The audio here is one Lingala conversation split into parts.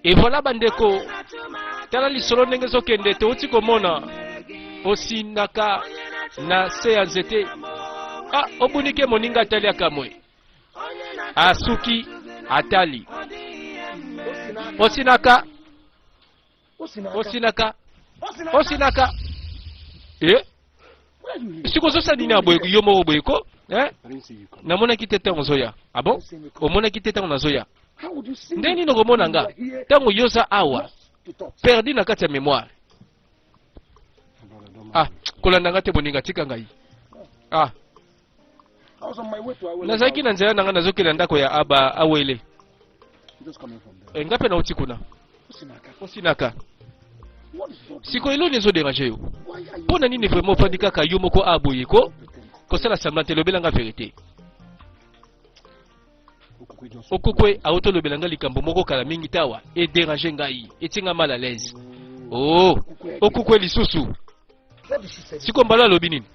Et voilà bandeko tala lisolo ndenge zokende te oti komona osinaka na se ya nzete obunike moninga atali akamwe asuki atali osinaka sikozosa nini aboye yo moko boye ko namonaki te ntango ozoya abo omonaki te ntango nazoya nde nini okomona nga ntango yoza awa perdi na kati ya mémoire kolanda nga te boninga tika ngai nazalaki na nzela na nga nazokela ndako ya aba awele nga mpe nauti kuna osinaka sikoyo eloni ezoderange yo mpo na nini vraiment ofandi kaka yo moko aboye ko kosala semblant elobela nga verité okukwe aotolobela nga likambo moko kala mingi tawa ederange ngai etinga mal à l'aise okukwe lisusu siko mbala alobi nini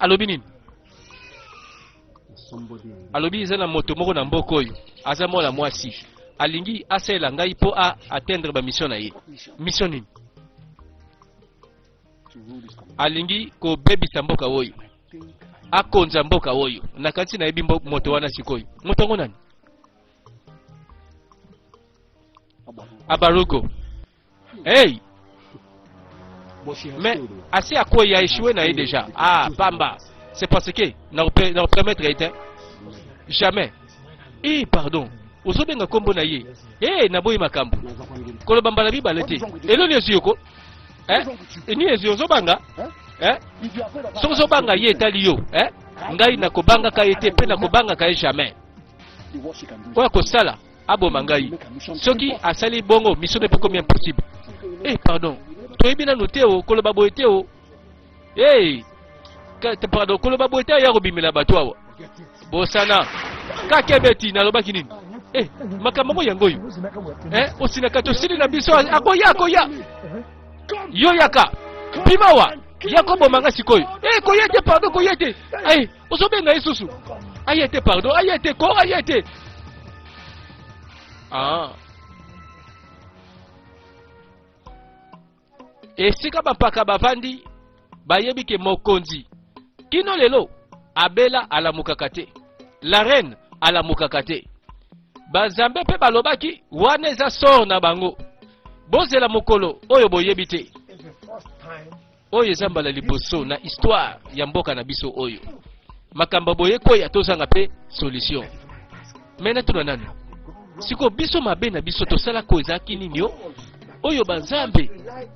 alobi nini alobi eza na moto moko na mboka oyo aza mwana mwasi alingi asalela ngai mpo atteindre bamission na ye mission nini alingi kobebisa mboka oyo akonza mboka oyo nakanisi nayebi moto wana sikoyo moto yango nani abarugo mais assez à quoi il a échoué na déjà bamba c'est parce que na permettre été jamais pardon ozobenga kombo na ye na boyi makambo kolo bambala bibale te eloni eziyoko ni eziyozobanga sozobanga ye etali yo ngai nakobanga ka ete pe nakobanga ka jamais oya kosala aboma ngai soki asali bongo mission ne peut combien possible pardon toyebi nanu te koloba boye te pardon koloba boye te ya kobimela bato awa bosana kakebeti nalobaki nini makambo yango oyo osinaka tosili na biso akoya yo yaka bimawa yakobomanga sikoyo koya te pardon koya te ozobenga lisusu aye te pardon aye te ko aye te esika bampaka bavandi bayebi ke mokonzi kino lelo abela alamukaka te la reine alamukaka te bazambe mpe balobaki wana eza sor na bango bozela mokolo oyo boyebi te oyo eza mbala liboso na histoire ya mboka na biso oyo makambo boye koya tozanga mpe solution mena tuna nani siko biso mabe na biso tosala ko ezaki nini yo oyo banzambe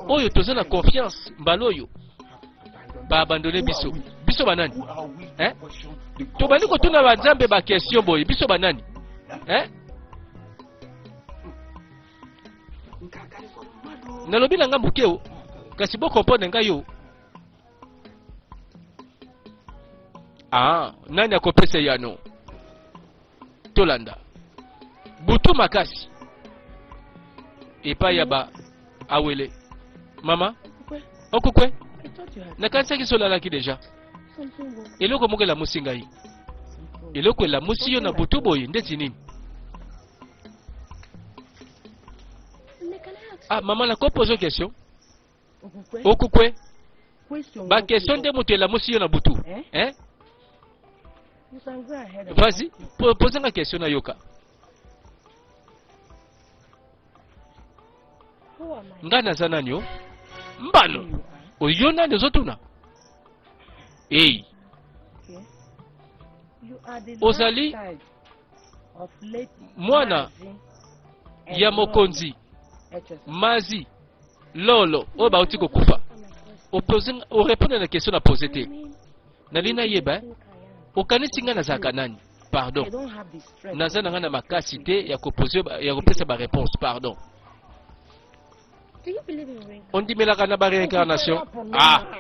oyo toza na confiance mbala oyo baabandone biso banani tobandi kotuna banzambe bakestion boye biso banani nalobi na nga moke o kasi bokompone ngai yo nani akopesa yano tolanda butu makasi epai ya ba awele mama okukwe nakanisaki solalaki deja eloko moko elamusi ngai eloko elamusi yo na butu boye ndeti nini mama nakopose question okukwe bakestion nde moto elamusi yo na butu vas-y pose nga question na yoka nga naza nani yo mbano oyo nani ozotuna ozali mwana ya mokonzi mazi lolo oyo bauti kokufa orépondre na question na pose te nali nayeba okanisi nga nazalaka nani pardon naza na nga na makasi te ya kopesa baréponse pardon ondimelaka na baréincarnation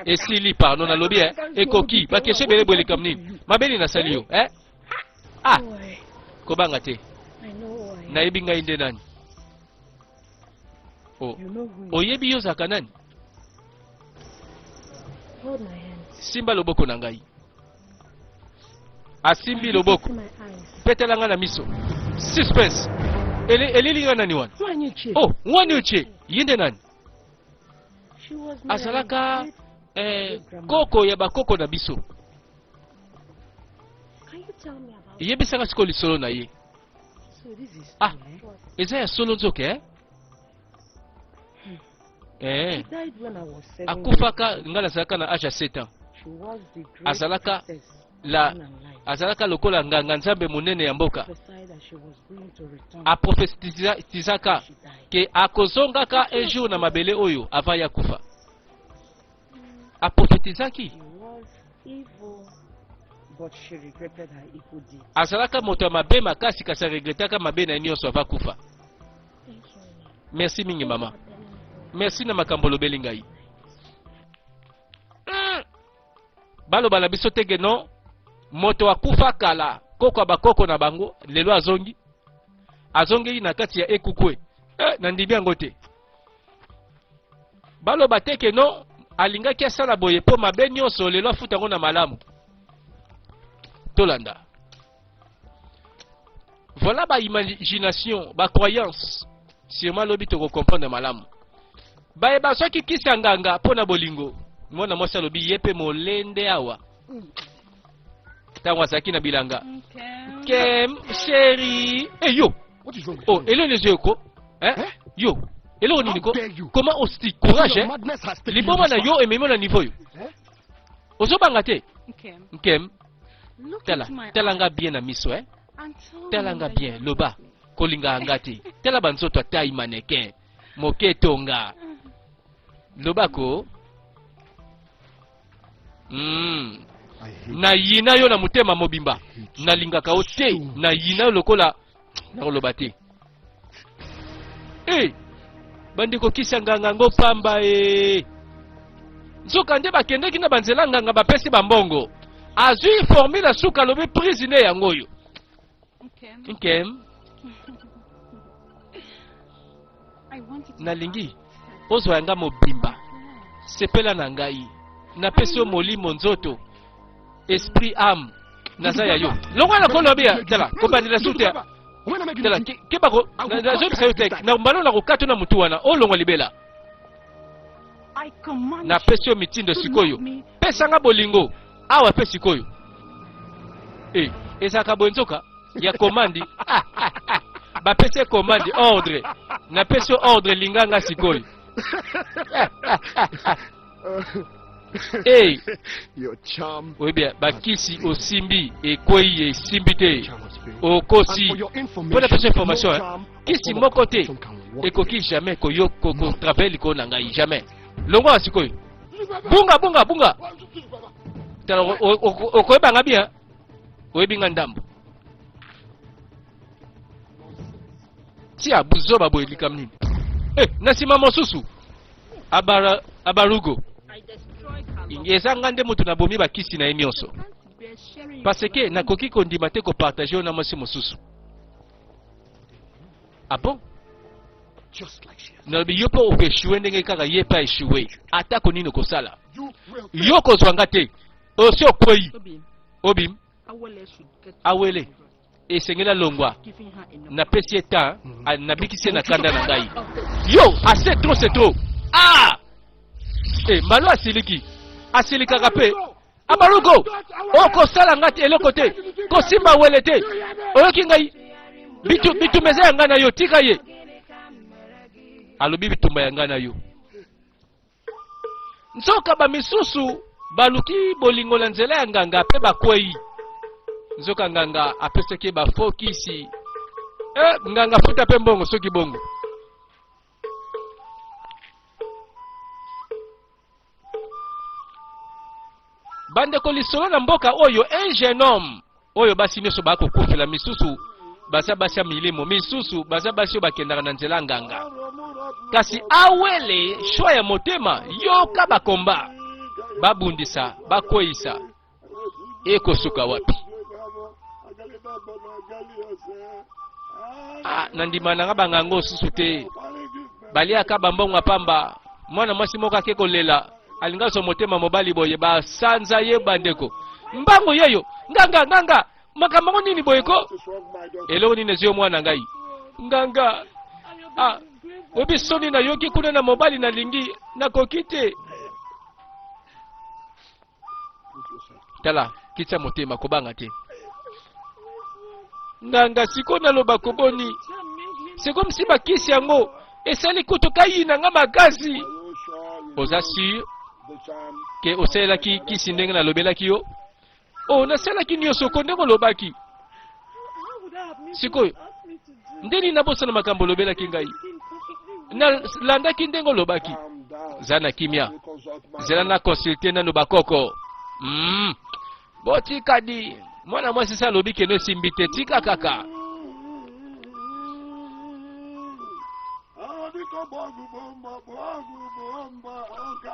esili pardon nalobi ekoki bakeshe bele bwele kam nini mabeli nasali yo kobanga te nayebi ngai nde nani oyebi yo ozalaka nani simba loboko na ngai asimbi loboko petelanga na miso suspense elilinga nani wana oh wani uche yinde nani azalaka koko ya bakoko na biso yebisanga siko lisolo na ye ah eza ya solo nzoke akufaka nga nazalaka na age ya 7 ans azalaka lokola nganga nzambe monene ya mboka aprofetizaka ke akozongaka un jour na mabele oyo avant ya kufa aprofetizaki azalaka moto ya mabe makasi kasi aregretaka mabe na ye nyonso avant kufa. Merci mingi mama, merci na makambo lobeli ngai baloba na biso tege no moto akufa kala koko bakoko na bango lelo azongi na kati ya ekukwe na ndibi yango te baloba teke no alingaki asala boye po mabe nyonso lelo afuta yango na malamu tolanda. Voilà ba imagination ba croyance sûrement lobi to comprendre malamu ba ba soki kisa nganga pona bolingo mwana mwasa lobi yepe molende awa tangwa saki na bilanga kem chérie yo oh elo les yeux ko yo elo nini ko comment osti courage liboma na yo ememo na niveau yo ozobanga te kem telanga bien na miso telanga bien loba kolinga angati tela banzoto atai mannequin moketonga loba ko na yina yo na mutema mobimba na lingaka o te na yina lokola na loba te bandiko kisa nganga ngo pamba nzoka nde bakendeki na banzela nganga bapesi bambongo azui formule suka lobi prisine yango yo nkem nalingi ozwa yanga mobimba sepela na ngai na pesi yo molimo nzoto esprit âme naza ya yo longo na kolobi ya tala kobandela sute tala kebako nazo bisa yo tek na mbalo na kokato na mutu wana o longo libela na pesi yo mitindo sikoyo pesanga bolingo awa pesi sikoyo ezaka bonzoka ya komandi ba pesi komandi ordre na pesi ordre linganga sikoyo your charm. Oui bien, bakisi osimbi ekwei esimbi te okosi. Pour la petite information, kisi moko te ekoki jamais koyoko ko travail ko nanga jamais. Longo asikoyo. Bunga. Tala okoyeba bien. Oyebinga ndambo. Ti abuzo boy likamni. Nasima mosusu. Abarugo. Ingezanga nde mutu na bomi bakisi na nyonso. Parce que nakoki kondima te ko partager na mosi mosusu. Ah bon? Na biyo po okeshuwe ndenge kaka yepa eshuwe. Ata ko nino kosala. Yo ko zwanga te. Osi okoyi. Obim. Awele. Esengela longwa. Na pesi eta na bikisi na kanda na ngai. Yo, assez trop c'est trop. Ah! Malo asiliki. Asilika kape. Abarugo. Oko sala ngati eloko te. Ko simba wele te. Oyoki ngai. Bitu meza ya ngana yo tika ye. Alobi bitumba ya ngana yo. Nzoka ba misusu baluki bolingo la nzela ya nganga pe bakwei. Nzoka nganga apeseke ba fokisi. Nganga futa pe mbongo soki bongo. Bande ko lisolo na mboka oyo un jeune homme oyo basi nyoso bako kufela misusu basa milimo misusu basa bakendaka na nzela nganga kasi awele shwa ya motema yoka bakomba babundisa bakoisa ekosuka wapi nandima nanga bangango susu te baliaka bambongo pamba mwana mwasi moko akekolela alinga so motema mobali boye ba sanza ye bandeko mbango yeyo nganga makambo nini boyeko What is wrong, my daughter? eloko nini ezio mwana ngai nganga obi soni na yoki kuna na mobali na lingi nakoki te Put yourself. tala kitya motema kobanga te nganga siko naloba koboni siko msiba kisi yango esali kutu kayina nga makasi Are you sure you oza know sur the charm? ke osalelaki kisi ndenge nalobelaki yo nasalaki nyonso ko ndenge olobaki sikoyo ndeni nabosana makambo olobelaki ngai nalandaki ndenge olobaki Calm down. za na kimia Let me consult my zela na konsulte nano bakoko botikadi mwana mwasi sa alobi keno esimbi te tika kaka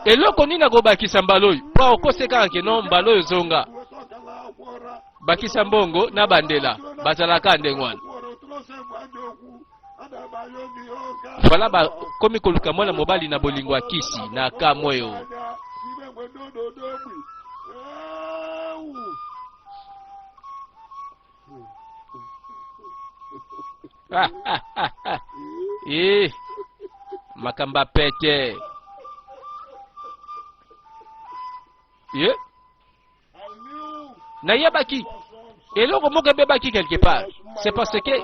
eloko nini akobakisa mbala oyo mpo okose kaka keno mbala oyo zonga bakisa mbongo na bandela bazalaka ndenge wana vala bakomi koluka mwana mobali na bolingo ya kisi na kamwe oyo makamba pete nayebaki eloko moko ebebaki quelque part c'est parce que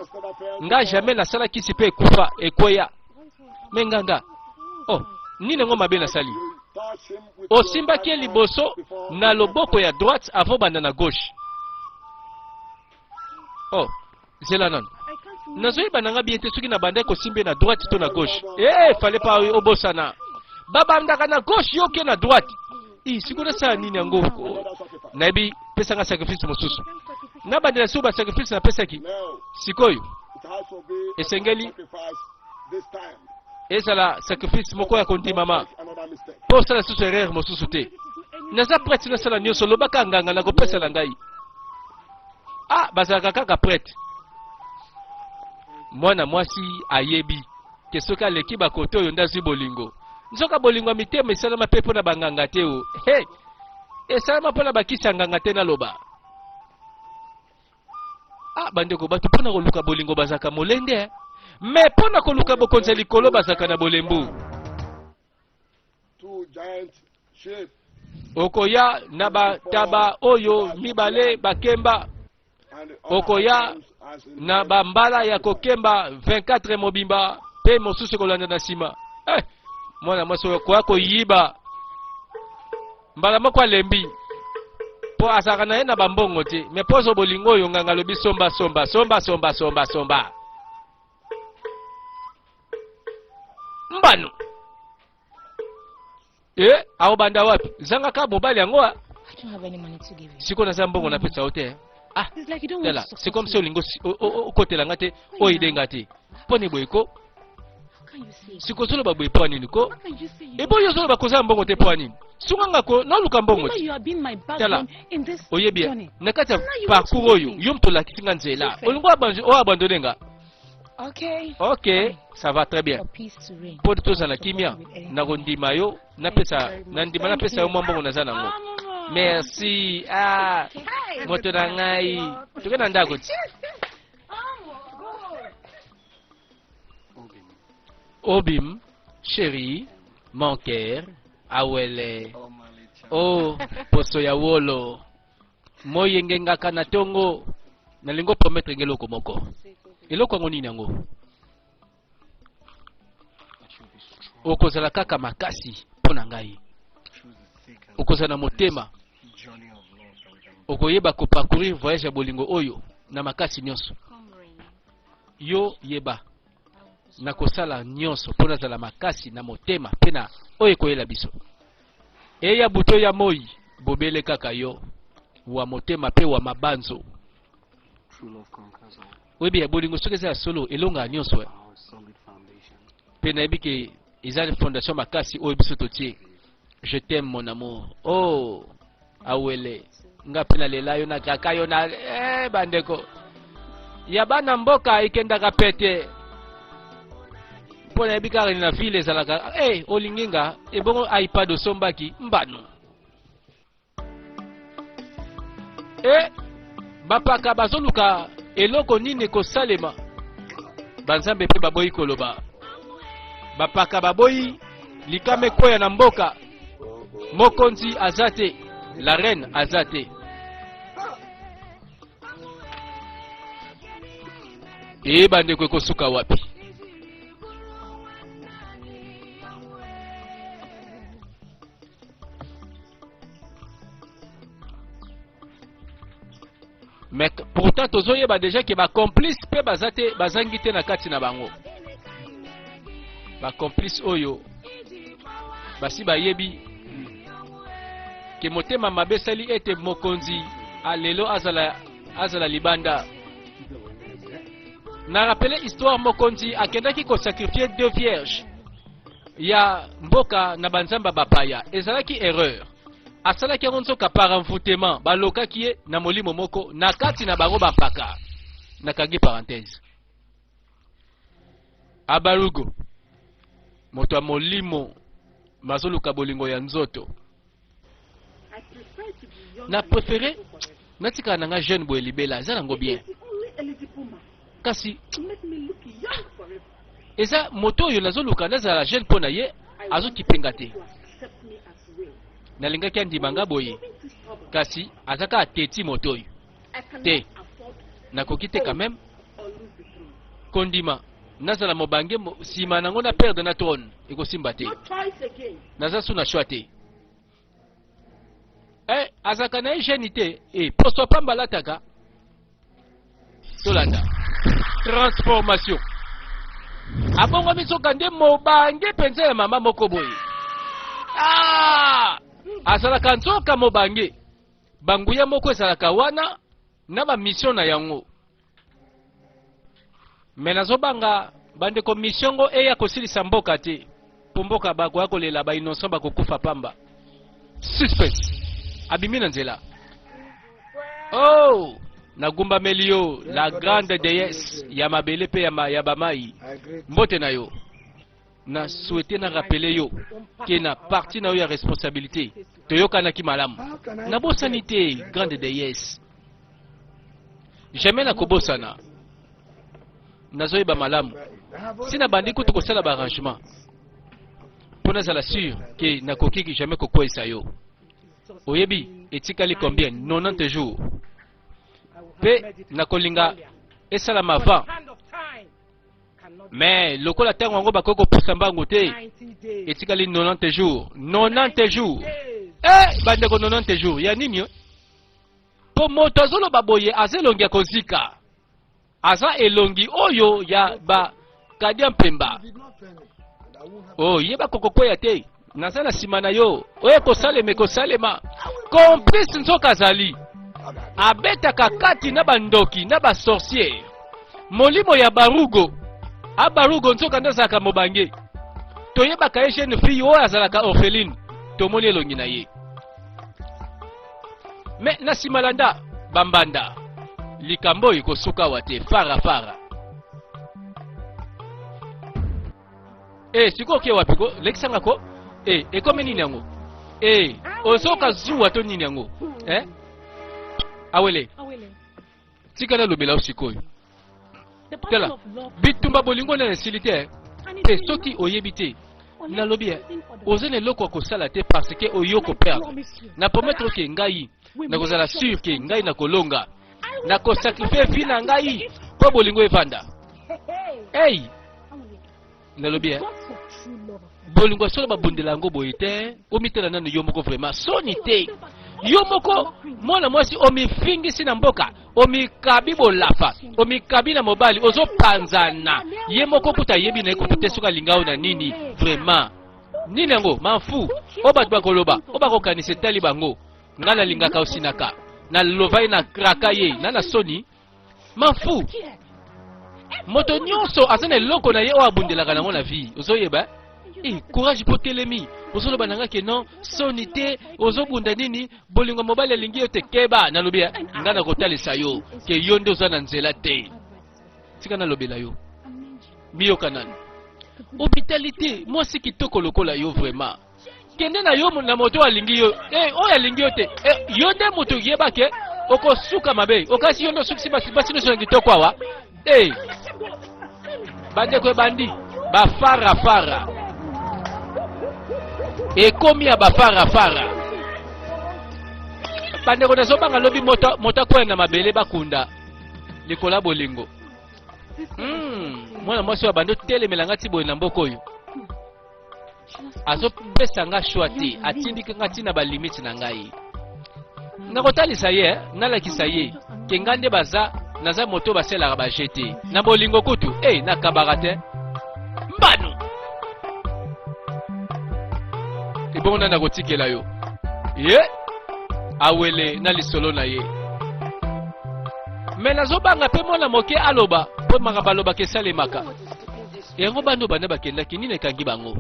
nga jamais nasala kisi mpe ekufa ekweya me nganga nini yango mabe nasali osimbaki liboso na loboko ya droite avant banda na gauche zela nano nazoyeba nanga bien te soki na banda kosimbe na droite to na gauche fale pa obosana babandaka na gauche yo ke na droite siko nasala nini yango nayebi pesanga sacrifice mosusu na bandela so basacrifice napesaki sikoyo esengeli ezala sacrifice moko ya kondimama mpo osala susu erreur mosusu te naza prete nasala nyonso lobaka nganga nakopesala ngai bazalaka kaka prete mwana mwasi ayebi ke soki aleki bakote oyo nde azwi bolingo nzoka bolingo ya mitema esalama mpe mpo na banganga te o esalama mpo na bakisi ya nganga te naloba bandeko bato mpo na koluka bolingo bazalaka molende me mpo na koluka bokonzi ya likolo bazalaka na bolembu okoya na bataba oyo mibale bakemba okoya na bambala ya kokemba 24 mobimba mpe mosusu kolanda na nsima mwana mwasi okoya koyiba mbala moko alembi mpo azalaka na ye na bambongo te me mpo ozo bolingo oyo nganga alobi somba mbano aobanda wapi zangaka mobali yango siko naza mbongo napesa yo te tala c'est comme si olingo okotelanga te oyidenga te mpo ni boyeko siko ozoloba boye mpo nini ko eboyi ozoloba koza mbongo te mpo nini sunganga ko noluka mbongo te tala oyebi na kati ya parcours oyo yo moto olakisi nga nzela olingo oabandone nga ok ça va très bien mpo tozala kimia na kondima yo na ndima napesa yo mwa mbongo naza nango merci moto na ngai toke na ndako ti obim chéri mon cœur awele poso ya wolo moyengengaka na tongo nalingo promettre ngeloko moko eloko yango nini yango okozala kaka makasi mpo na ngai okozala na motema okoyeba koparcourir voyage ya bolingo oyo na makasi nyonso yo yeba na kosala nyonso mpo nazala makasi na motema mpe na oyo ekoyela biso eya buto ya moi bobele kaka yo wa motema mpe wa mabanzo oyebi ya bolingo soki eza ya solo elonga nyonso mpe nayebi ke eza fondation makasi oyo biso totie je t'aime mon amour awele nga mpe nalela yo na kaka yo na bandeko ya bana mboka ekendaka pete mpo nayebi kaka na ville ezalaka olingi nga ebongo ipad osombaki mbano e bapaka bazoluka eloko nini kosalema banzambe pe baboyi koloba bapaka baboyi likama ekoya na mboka mokonzi azate la reine azate e bandeko ekosuka wapi mais pourtant tozoyeba déjà que ba complice pe bazate bazangi te na kati na bango ba complice oyo basi bayebi ke motema mabe sali ete mokonzi alelo azala libanda na rappelé histoire mokonzi akendaki ko sacrifier 2 vierges ya mboka na banzamba bapaya ezalaki erreur asalaki yango nzoka par envoûtement balokaki ye na molimo moko na kati na bango bampaka nakangi parenthèse abarugo moto ya molimo mazoluka bolingo ya nzoto na préféré natika nanga jeune boye libela eza nango bien kasi eza moto oyo nazoluka nazala jeune mpo na ye azokipenga te nalingaki andimanga boye kasi azaka ateti moto oyo te nakoki te quand même kondima nazala mobange nsima nango na perdre na trône ekosimba te naza su na choix te azaka na ye jeune te poso pamba lataka tolanda transformation abongwami soka nde mobange mpenza ya mama moko boye azalaka nzoka mobange banguya moko ezalaka wana na bamission na yango me nazobanga bandeko mission ngo eya kosilisa mboka te po mboka bakoya kolela bainocent bakokufa pamba suspense abimi na nzela oh nagumbameli yo la grande déesse ya mabele pe ya bamai mbote na yo na souhaité na rappeler yo ke na parti na yo ya responsabilité toyokanaki malamu nabosani te grande déesse jamais nakobosana nazoyeba malamu sina bandi kutu kosala baarrangement mpo nazala sûr ke nakokiki jamais kokwesa yo oyebi etikali combien 90 jours pe nakolinga esalama avant mais lokola ntango yango bakoki kopusa mbangu te etikali 90 jours 90 jours bandeko 90 jours ya nini po moto azoloba boye aza elongi ya kozika aza elongi oyo ya bakadia mpemba yeba kokokwea te naza na nsima na yo oyo kosalema complice nzoka azali abetaka kati na bandoki na basorciere molimo ya barugo abarugo nzoka nde azalaka mobange toyebaka ye jeune fille oyo azalaka orpheline tomoni elongi na ye me na nsima landa bambanda likambo oyo kosuka awa te farafara sikoki wapi ko lekisanga ko ekomi nini yango ozoka zuwa to nini yango awele tika nalobela sikoyo tala bitumba bolingo na esili te pe soki oyebi te nalobi oza na eloko ya kosala te parce que oyo koperdre na promettre ke ngai nakozala sûr ke ngai nakolonga nakosakrifie vi na ngai mpo bolingo evanda nalobi bolingo solo babundela yango boye te omitela nano yo moko vraiment soni te yo moko mwana mwasi omifingisi na mboka omikabi bolafa omikabi na mobali ozopanzana ye moko kuta yebi na ekutu te soki alingao na nini vraiment nini yango manfu o bato bakoloba o bakokanisa etali bango nga nalingaka osinaka nalovai na kraka ye na soni manfu moto nyonso aza na eloko na ye oyo abundelaka nango na vie ozoyeba courage po telemi ozoloba nanga ke non soni te ozobunda nini bolingo mobali alingi yo te keba nalobi nga nakotalisa yo ke yo nde oza na nzela te tika nalobela yo miyoka nani hôpitalité mwasi kitoko lokola yo vraiment kende na yo na moto alingi yo oyo alingi yo te yo nde moto yeba ke okosuka mabe okasi yondo suksi basi no songi to kwawa bande ko bandi ba fara ekomi ya ba fara bande ko nazo banga lobi mota kwenda mabele bakunda likola bolingo mwana mwasi wa bando telemela ngati boye na mboko oyo azopesa nga shwati atindika ngati na balimiti na ngai nakotalisa ye nalakisa ye ke nga nde baza naza moto baselaka bajete na bolingo kutu nakabaka te mbano ebongo nda nakotikela yo ye awele na lisolo na ye me nazobanga mpe mwana moke aloba mpo makambo alobaka esalemaka yango bano bana bakendaki nini ekangi bango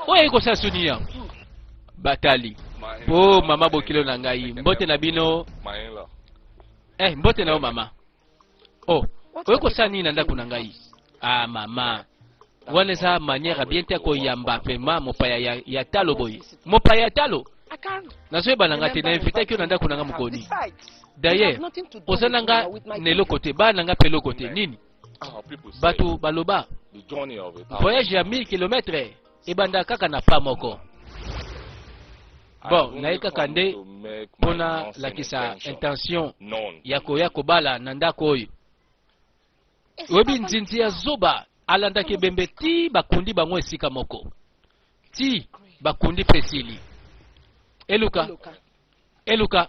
oyo ekosala suni ya batali po mama bokilo na ngai mbote na bino mbote na yo mama oyo kosala nini na ndako na ngai mama wana eza manière bien te koyamba pema mopaya ya talo boye mopaya ya talo nazoyeba na nga te na invitaki yo na ndako na nga mokoni d'ailleurs oza na nga na eloko te bana na nga mpe eloko te nini bato baloba voyage ya 1000 km ebanda kaka na pa moko bon naye kaka nde mpona lakisa intention ya koya kobala na ndako oyo oyebi nzinzi ya zoba alandaki ebembe ti bakundi bango esika moko ti bakundi mpe esili eluka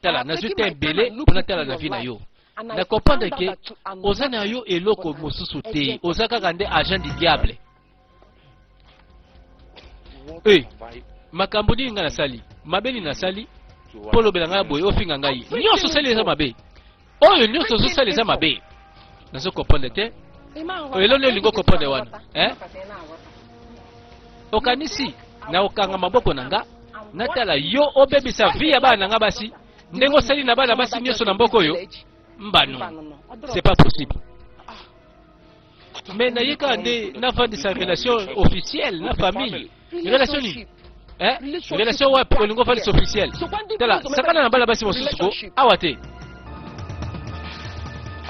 tala nazwi te ebele mpona tala na vi na yo na comprendre ke oza na yo eloko mosusu te oza kaka nde agent du diable makambo nini nga nasali mabe nini nasali mpo lobela ngai boye ofinga ngai nyonso osali eza mabe oyo nyonso ozosali eza mabe nazo comprendre te elo nde olingi okomprendre wana okanisi na okanga maboko na nga natala yo obebisa vi ya bana na nga basi ndenge osali na bana basi nyonso na mboka oyo mbano c'est pas possible mais nayeka nde navandisa relation officielle na famille relation nini relation wapi olingo vandisa officielle tala sakana na bana basi mosusu ko awa te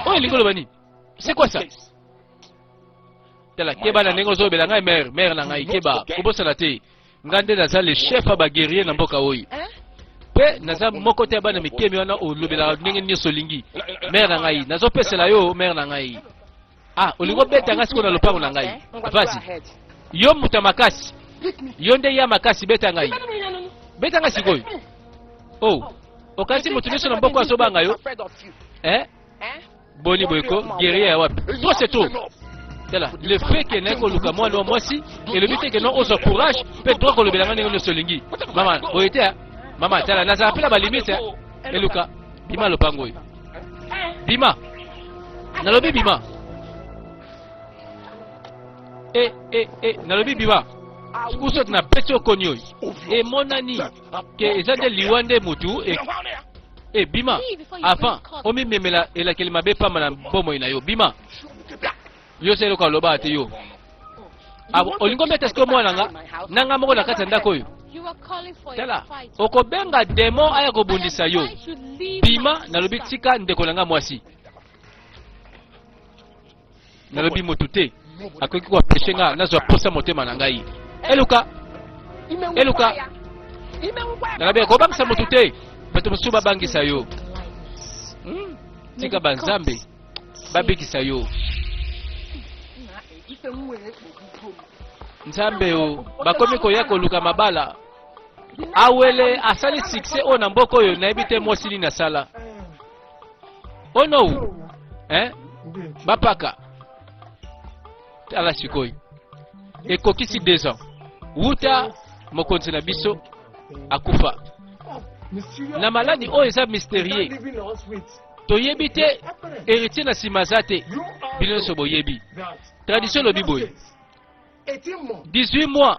oyo elingi oloba nini c'est quoi ça tala keba na ndenge ozobela ngai mère na ngai keba kobosana te nga nde naza le chef ya baguerrier na mboka oyo mpe naza moko te ya bana mikemi wana olobelaka ndenge nyonso olingi mère na ngai nazopesela yo mère na ngai olingo beta nga sikoyo na lopango na ngai vasi yo muta makasi yo nde ya makasi beta ngai sikoyo okasi moto nyonso na mboka azobanga yo boni boyeko guerrier ya wapi trop c'est trop tala le fait que nako luka mwana wa mwasi elobi te ke non ozo courage pe droit ko lobela ngane nyonso lingi mama boyete mama tala naza pela ba limite eluka bima lopango oyo bima nalobi bima nalobi bima uso na pesi okoni oyo emonani ke eza nde liwande mutu bima avant omimemela elakeli mabe pamba na bomoi na yo bima yo selo ka loba ate yo olingo mbeta siko mwana nanga moko na kati ya ndako oyo tala okobenga demo aya kobundisa yo bima nalobi tika ndeko nanga mwasi nalobi motu te akoki koapeshe nga nazwa posa motema na ngai eluka nalobi akobangisa motu te bato mosusu babangisa yo tika banzambe babikisa yo nzambe o bakomi koya koluka mabala awele asali succès o na mboko oyo nayebi te mwasili na sala ono bapaka tala sikoyo ekokisi 2 ans wuta mokonzi na biso akufa na maladi oyo eza mystérieux toyebi te héritier na nsima aza te bino nyonso boyebi tradition lobi boye 18 mois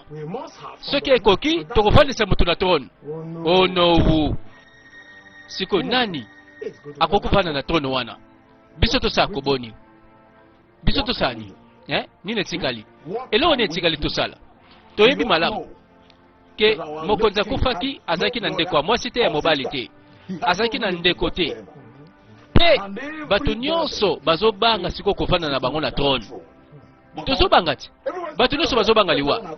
soki ekoki tokofandisa moto na trone onowu sikoyo nani akokufanda na trone wana biso tosala koboni biso tosala nini etikali eloko nini etikali tosala toyebi malamu ke mokonzi akufaki azalaki na ndeko ya mwasi te ya mobali te, azalaki na ndeko te. Pe bato nyonso bazobanga siko kofanda na bango na trône. Tozobanga ti bato nyonso bazobanga liwa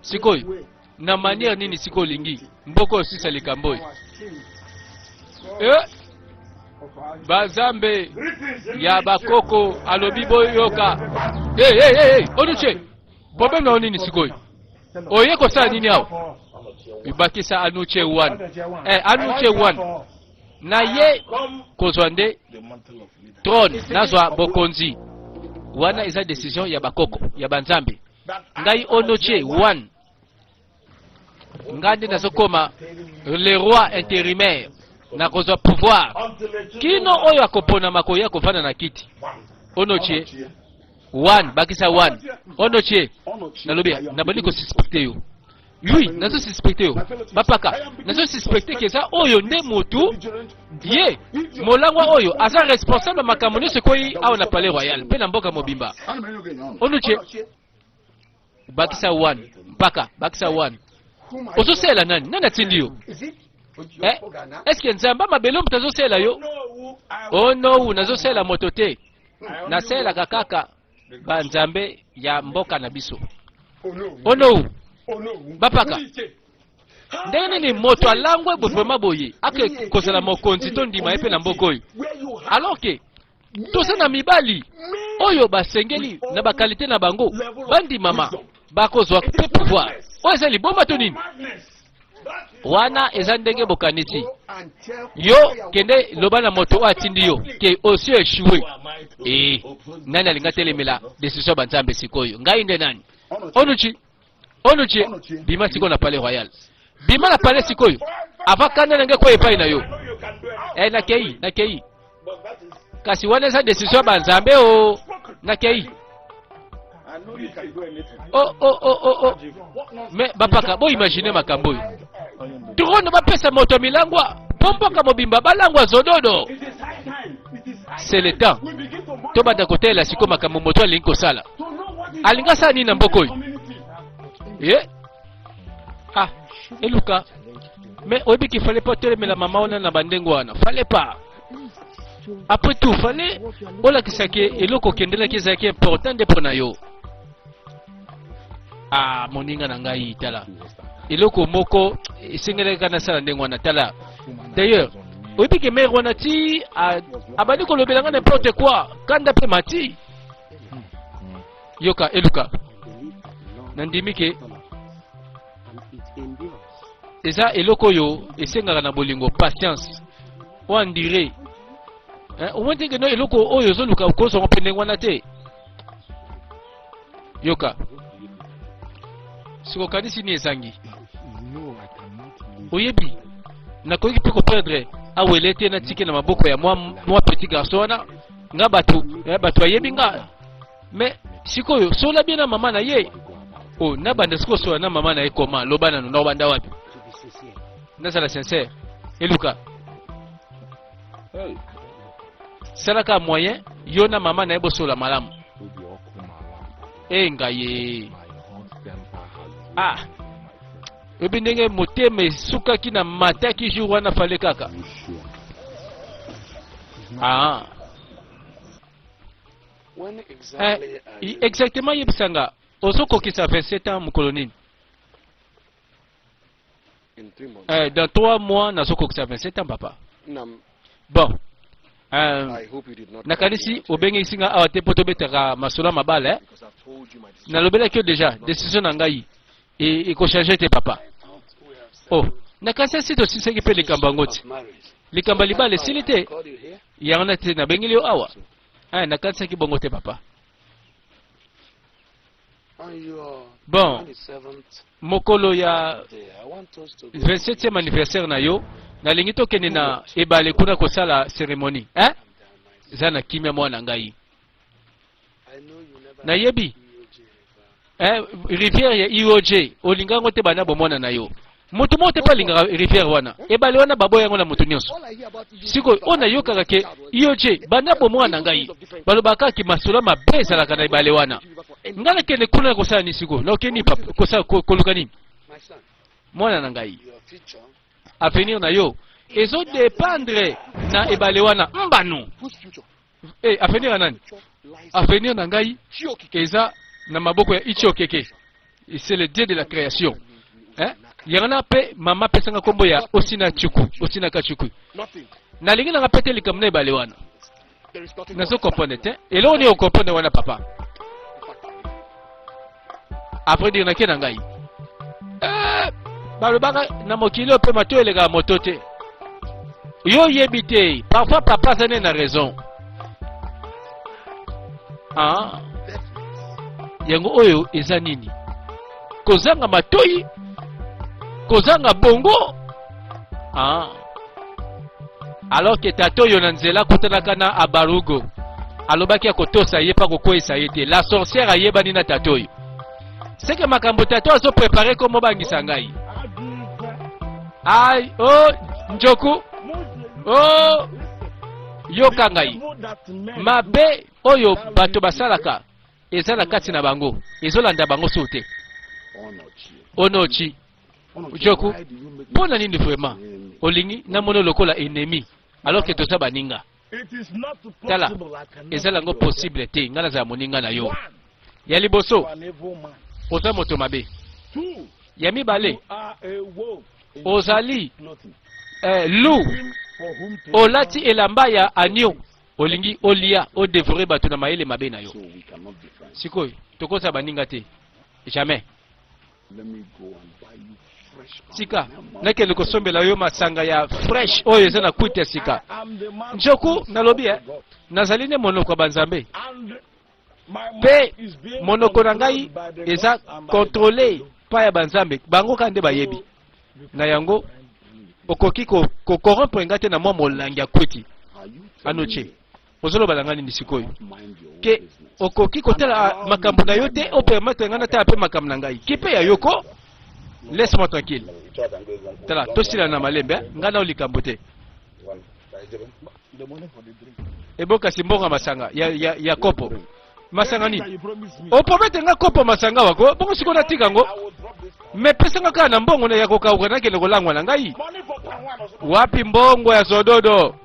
sikoyo. Na manière nini siko lingi mboko osisa likambo oyo? Bazambe ya bakoko alobi boyoka. Onuche problème na nini sikoyo? Oye kosala nini awa? Ibakisa anuche 1. Anuche 1 na ye kozwa nde trône nazwa bokonzi wana eza décision ya bakoko ya banzambe. Ngai onuche 1 ngande nazokoma le roi intérimaire na kozwa pouvoir kino oyo akopona makoya akofana na kiti. Onochie 1 bakisa 1 onochie nalobi nabandi ko suspecter yo. Oui, nazo suspecter yo. Bapaka nazo suspecter ke za oyo nde mutu ye molangwa oyo aza responsable makambo nyonso koyi awa na palais royal pe na mboka mobimba. Onochie bakisa 1 mpaka bakisa 1 ozosela nani? Nani atindi yo? Est-ce que nzamba mabelo mutazosela yo? Oh no, nazosela moto te. Nasela kaka banzambe ya mboka na biso. Oh no. Bapaka. Ndenge ni moto alangwe bofema boye. Ake kozela mokonzi to ndima epe na mboko oyo. Alors que tosa na mibali oyo basengeli na bakalite na bango bandi mama bakozwa pe pouvoir. Oyo eza liboma to nini? Wana eza ndenge bokanisi yo kende loba na moto atindi yo ke aussi échoué. Nani alinga telemela décision banzambe sikoyo? Ngai nde nani? Onuchi bima siko na palais royal. Bima na palais sikoyo avakana nenge ko epai na yo. Nakei kasi wana eza décision banzambe o nakei. Mais bapaka bo imaginer makambo yo. Tukondo bapesa moto milangwa pomboka mobimba balangwa zododo. C'est le temps. To banda kotela siko makambo moto alinko sala. Alinga sa nini na mboko yo? Eluka. Mais obi qu'il fallait pas telemela mama ona na bandengo wana. Fallait pas. Après tout, fallait ola kisake eloko kendela kizaki important de pona yo. Moninga na ngai tala. Eloko moko isingele kana sala ndengo na tala. D'ailleurs, obi ke mère wana ti abadi ko lobelanga n'importe quoi, kanda pe mati. Yoka eluka. Nandimike eza eloko yo esengaka na bolingo patience. On dirait au moins que no eloko oyo zoluka ko so pene wana te. Yoka siko kanisi ni ezangi oyebi nakoki pe ko perdre awelete na tike na maboko ya moi petit garçon na nga batu ayebi nga mais sikoyo sola bien na mama na ye na banda siko so na mama na ye koma lobana no banda wapi ndasa la sincère eluka salaka moyen yo na mama na ye bosola malamu ngaye ebi ndenge motema esukaki na mataki jour wana fale kaka exactement yebisanga ozokokisa 27 ans mokolo nini? Dans 3 mois nazokokisa 27 ans papa. Bon nakanisi obengisi nga awa te po tobetaka masolo mabala nalobelaki yo déjà décision na ngai ekochange te papa. Nakanisi tosisaki mpe likambo yango ti likambo libala esili te yango na te nabengeli yo awa nakanisaki bongo te papa. Bon mokolo ya 27e anniversaire na yo nalingi tokende na ebale kuna kosala cérémonie eza na kimia mwana ngai nayebi rivière ya IOJ olingango te bana bomona na yo moto mo te palinga rivière wana ebale wana baboya yango na moto nyonso siko ona yokaka ke IOJ bana bomona ngai balobaka ki masolo mabe ezalaka na ebale wana ngala kende kuna kosala ni siko na okeni papa kosala koluka nini mwana na ngai your future, avenir na yo ezo dépendre na ebale wana mbanu. whose future? Avenir ya nani? Future lies Avenir na ngai Chiokike. eza na maboko ya Ichiokeke. C'est le dieu de la création. Yana pe mama pesanga kombo ya Osina Chuku, Osina Kachuku. Nothing. Na lingi na pete likamna ebale wana. There is nothing. Nazo comprendre te. Elo ni o comprendre wana papa. Après dire na ke na ngai. Balobaka na mokili pe mato elega moto te. Yo yebite, parfois papa zane na raison. Yango oyo eza nini? Kozanga matoi, kozanga bongo. Alors que tato yo na nzela kutanaka na abarugo. Alobaki akotosa ye pa kokwesa ye te. La sorcière ayebani na tato yo. C'est que makambo tato azo préparer comme bangisa ngai. Ay, oh, njoku. Oh, yoka ngai. Mabe oyo bato basalaka ezala kati na bango. Ezolanda bango sote. Onochi. Njoku. Pona nini vraiment? Olingi na mono lokola ennemi. Alors que toza baninga. Tala, ezala ngo possible te ngana za moninga na yo. Ya liboso, oza moto mabe. Ya mibale, ozali loup. Olati elamba ya anio. Olingi olia o dévorer batu na maele mabe na yo. Sikoy, tokosa baninga te. Jamais. Sika, nakele kosombela yo masanga ya fresh oyo eza na kuite sika. Njoku nalobi nazali ne monoko banzambe. Pe monoko na ngai eza contrôlé pa ya banzambe. Bango kande bayebi. Na yango okoki ko corrompre ngate na mwa molangi ya kwiti. Anoche. Ozolo balangani ni sikoyo. Ke okoki kotela makambo na yo te o permettre ngana ta pe makambo na ngai. Kipe ya yoko. Laisse-moi tranquille. Tala, tosila na malembe, ngana olikambo te. Eboka simbonga masanga ya kopo. Masanga ni. O promete nga kopo masanga wako, bongo siko na tika ngo. Me pesa nga kana mbongo na yako ka ukana kele kolangwa na ngai. Wapi mbongo ya sododo?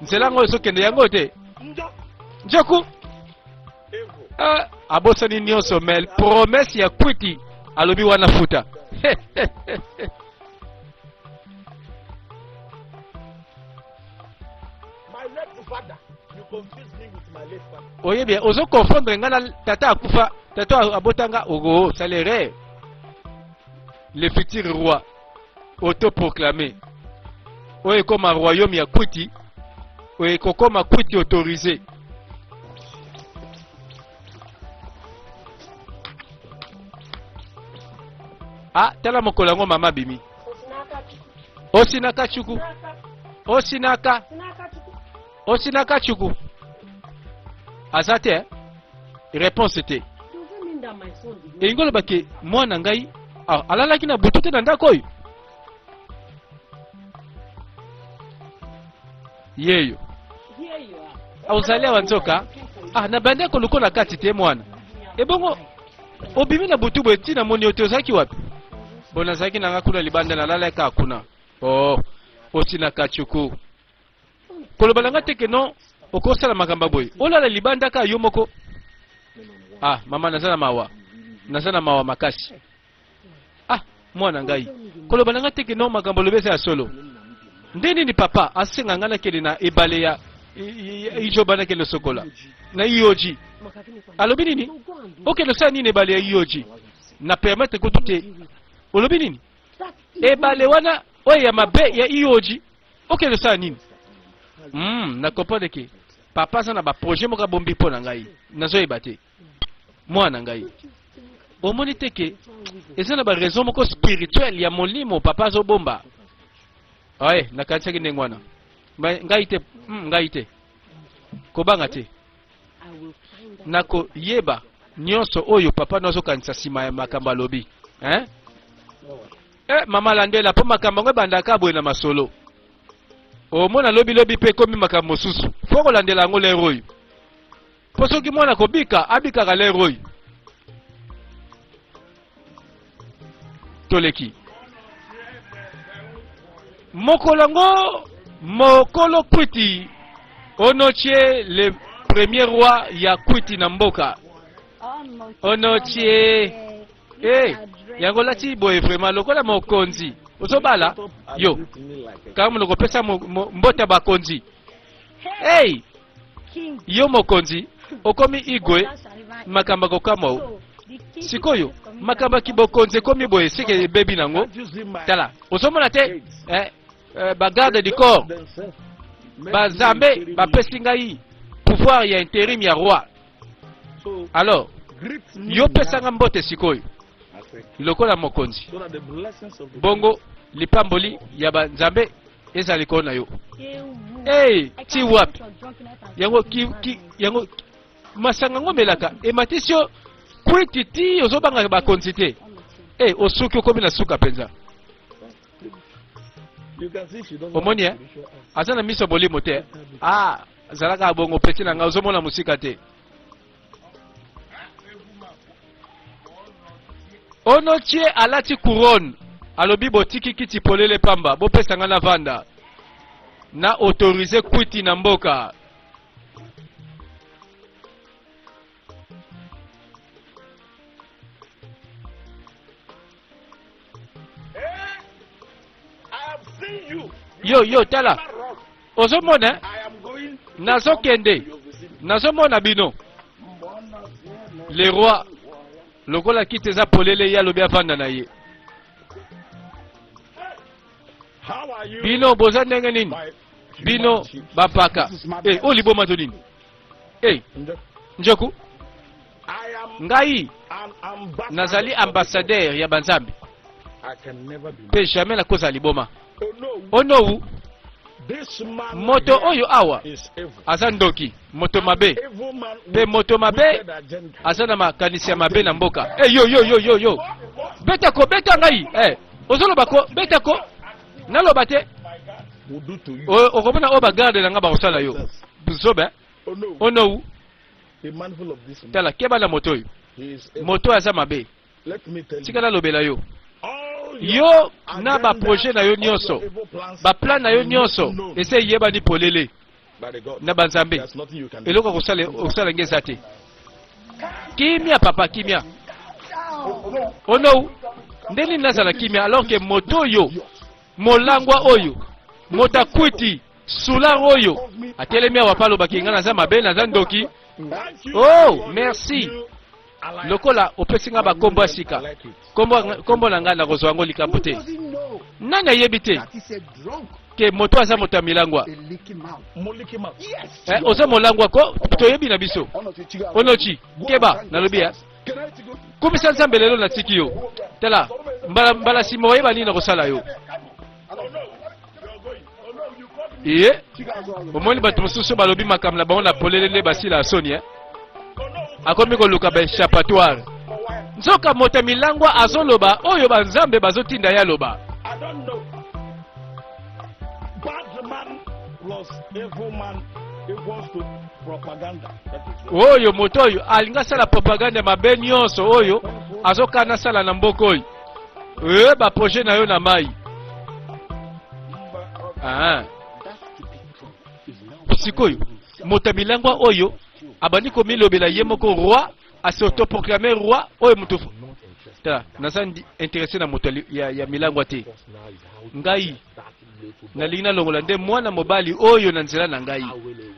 Nselango so kende yango te. Njoku. Abosa ni nyonso mel promesse ya kwiti. Alobi wana futa. Oye bien, ozo confondre ngana tata akufa, tata abotanga ogo salaire. Le futur roi autoproclamé. Oye comme un royaume ya kwiti. Oye comme kwiti autorisé. Tala mokolango mama bimi. Osinaka chuku. Osinaka. Osinaka chuku. Azate. Réponse était. Ingolo bake mwana ngai. Alala kina butute na ndako oyo. Yeyo. Auzale wanzoka. Na bande ko luko na kati te mwana. Ebongo obimi na butubo etina moni otozaki wapi? Bona zaki nanga kuna libanda na lala ka kuna. Osina kachuku. Kolobalanga teke no okosala makamba boy. Olala libanda ka yomoko. Mama nazana mawa. Nazana mawa makasi. Mwana ngai. Kolobalanga teke no makambo lobesa ya solo. Ndeni ni papa asenga ngana kele na ebale ya ijobana kele sokola. Na ioji. Alobi nini? Okelo sa nini ebale ya ioji. Na permettre ko tute. Olobi nini? Ebale wana oye ya mabe ya ioji. Okelo sa nini? Na comprendre ke papa sana ba projet moka bombi po na ngai. Nazo ebate. Mwana ngai. Omoni teke eza na ba raison moko spirituelle ya molimo papa zo bomba. Na kanisa ki ndengwana. Ngai te. Kobanga te. Nako yeba nyonso oyo papa nozo kanisa sima ya makamba lobi. Mama landela po makambo ngwe bandaka boye na masolo. Mona lobi pe komi makambo susu. Foko landela ngo lero oyo. Po soki mwana kobika abika ka lero oyo. toleki mokolongo mokolo kwiti onotie le premier roi ya kwiti na mboka onotie yango lati boye vraiment lokola mokonzi ozobala yo kama muloko pesa mbota bakonzi hey yo mokonzi okomi igwe makamba kokama sikoyo makamba kibokonzi komi boye sike bebi nango tala ozomona te ba garde du corps bazambe bapesi ngai pouvoir ya intérim ya roi alors yo pesanga mbote sikoyo lokola mokonzi bongo lipamboli ya banzambe ezali kona yo ti wapi yango masanga ngomelaka ematisio kwititi ozobanga bakonzi te osuki okomi na suka penza omoni aza na miso bolimo te azalaka bongo peti na nga ozomona musika te onotie alati couronne alobi botiki kiti polele pamba bopesanga na vanda na autoriser kwiti na mboka yo tala ozomona nazokende nazomona bino le roi lokola kiti eza polele ya lobi avanda na ye bino boza ndenge nini bino bapaka o liboma to nini njoku ngai nazali ambassadeur ya banzambe pe jamais na koza liboma onowu moto oyo awa aza ndoki moto mabe pe moto mabe aza na makanisi ya mabe na mboka yo betako beta ngai ozoloba ko betako naloba te okomona oyo bagarde na nga bakosala yo zobe onowu tala keba na moto oyo moto aza mabe tika nalobela yo yo na baprojet na yo nyonso baplan na yo nyonso ese eyebani polele na banzambe eloko kosala nge eza te kimia papa kimia onou ndeni nazala kimia alors que moto oyo molangwa oyo moto akwiti sular oyo atelemi awa pa lobaki nga naza mabe naza ndoki merci lokola opesi nga bakombo ya sika kombo na ngai nakozwa yango likambo te nani ayebi te ke moto aza moto ya milangwa oza molangwa ko toyebi na biso onochi keba nalobi kumisa nzambe lelo natiki yo tala mbala nsima oyeba nini nakosala yo omoni bato mosusu balobi makambo na bango na polele nde basila soni akomi koluka baéchappatoire nzoka moto milangwa azoloba oyo banzambe bazotinda ya loba oyo moto oyo alinga sala propaganda mabe nyonso oyo azokana sala na mboka oyo baprojet na yo na mai sikoyo moto milangwa oyo abandi komilobela ye moko roi ase autoproclamé roi oyo mutu tala naza intéressé na moto ya milangwa te ngai nalingi nalongola nde mwana mobali oyo na nzela na ngai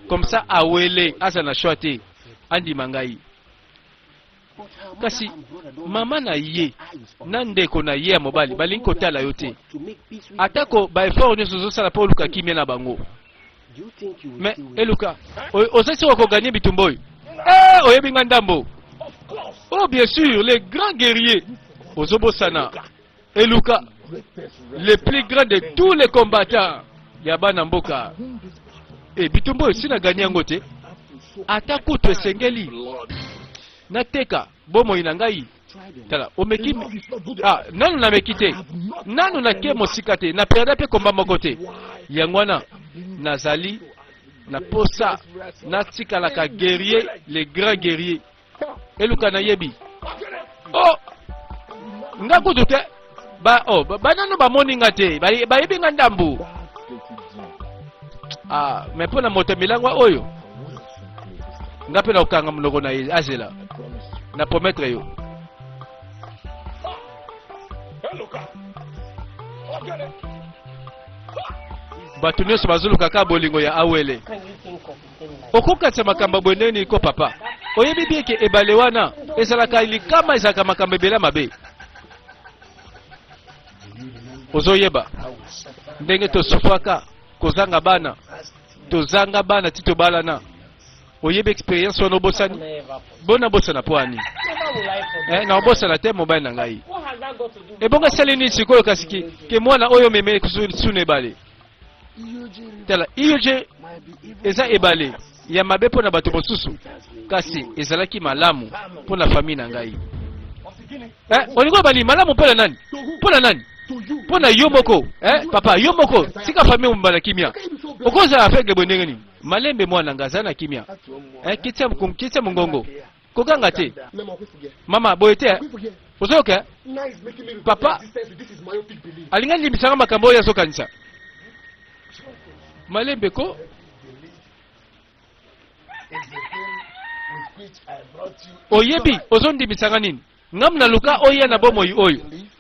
comme ça awele aza na choix te andima ngai kasi mama na ye na ndeko na ye ya mobali balingi kotala yo te atako baeffort nyonso ozosala mpo oluka kimia na bango mais eluka ozasi okoganye bitumba oyo oyebi nga ndambo bien sûr les grands guerriers ozobosana eluka le plus grand de tous les combattants ya bana mboka bitumba oyo sina ganye yango te ata kutu esengeli nateka bomoi na ngai tala omeki nanu nameki te nanu nake mosika te na perda mpe komba moko te yango wana nazali na posa natikalaka guerrier les grands guerriers eluka na yebi nga kutu te banano bamoni nga te bayebi nga ndambu. That dirty Jew. Mais mpo na moto milangwa oyo I will simply this time. nga mpe na kokanga monoko na ye azela I promise you. na promettre yo. Hello, car. Okay. Bato nyonso bazoluka kaka bolingo ya awele. Can you think of a thing like Okokatisa makambo bweneni ko papa. Oyebi bien ke ebale wana ezalaka likama ezalaka makambo ebele mabe. Ozoyeba ndenge tosufaka kozanga bana tozanga bana ti tobalana. Oyebi experience wana obosani never? bona bosana pwani. Never will I forget. Na obosana te mobile na ngai. What has that got to do with Ebonga sali ni sikoyo kasiki ke mwana oyo meme kusune ebale. Tala iyoje Might be even eza ebale ya mabe pona bato mosusu kasi ezalaki malamu pona famille na ngai. Olingo bali malamu pona nani? Pona nani? to you. Pona yo moko, papa yo moko sika famille mbala kimia. Okoza afege bwenenge ni malembe mwana ngazana kimia. Kitya mungongo. Kokanga te. Mama, we forget. Mama boyete. We forget. Ozoka Now is making me Papa. resist this is myopic belief. alinga limisanga makambo ya sokanisa. Malembe ko Is the thing with which I brought you. oyebi ozondimisanga nini? Ngam na luka oya na bomoyi oyo. Belief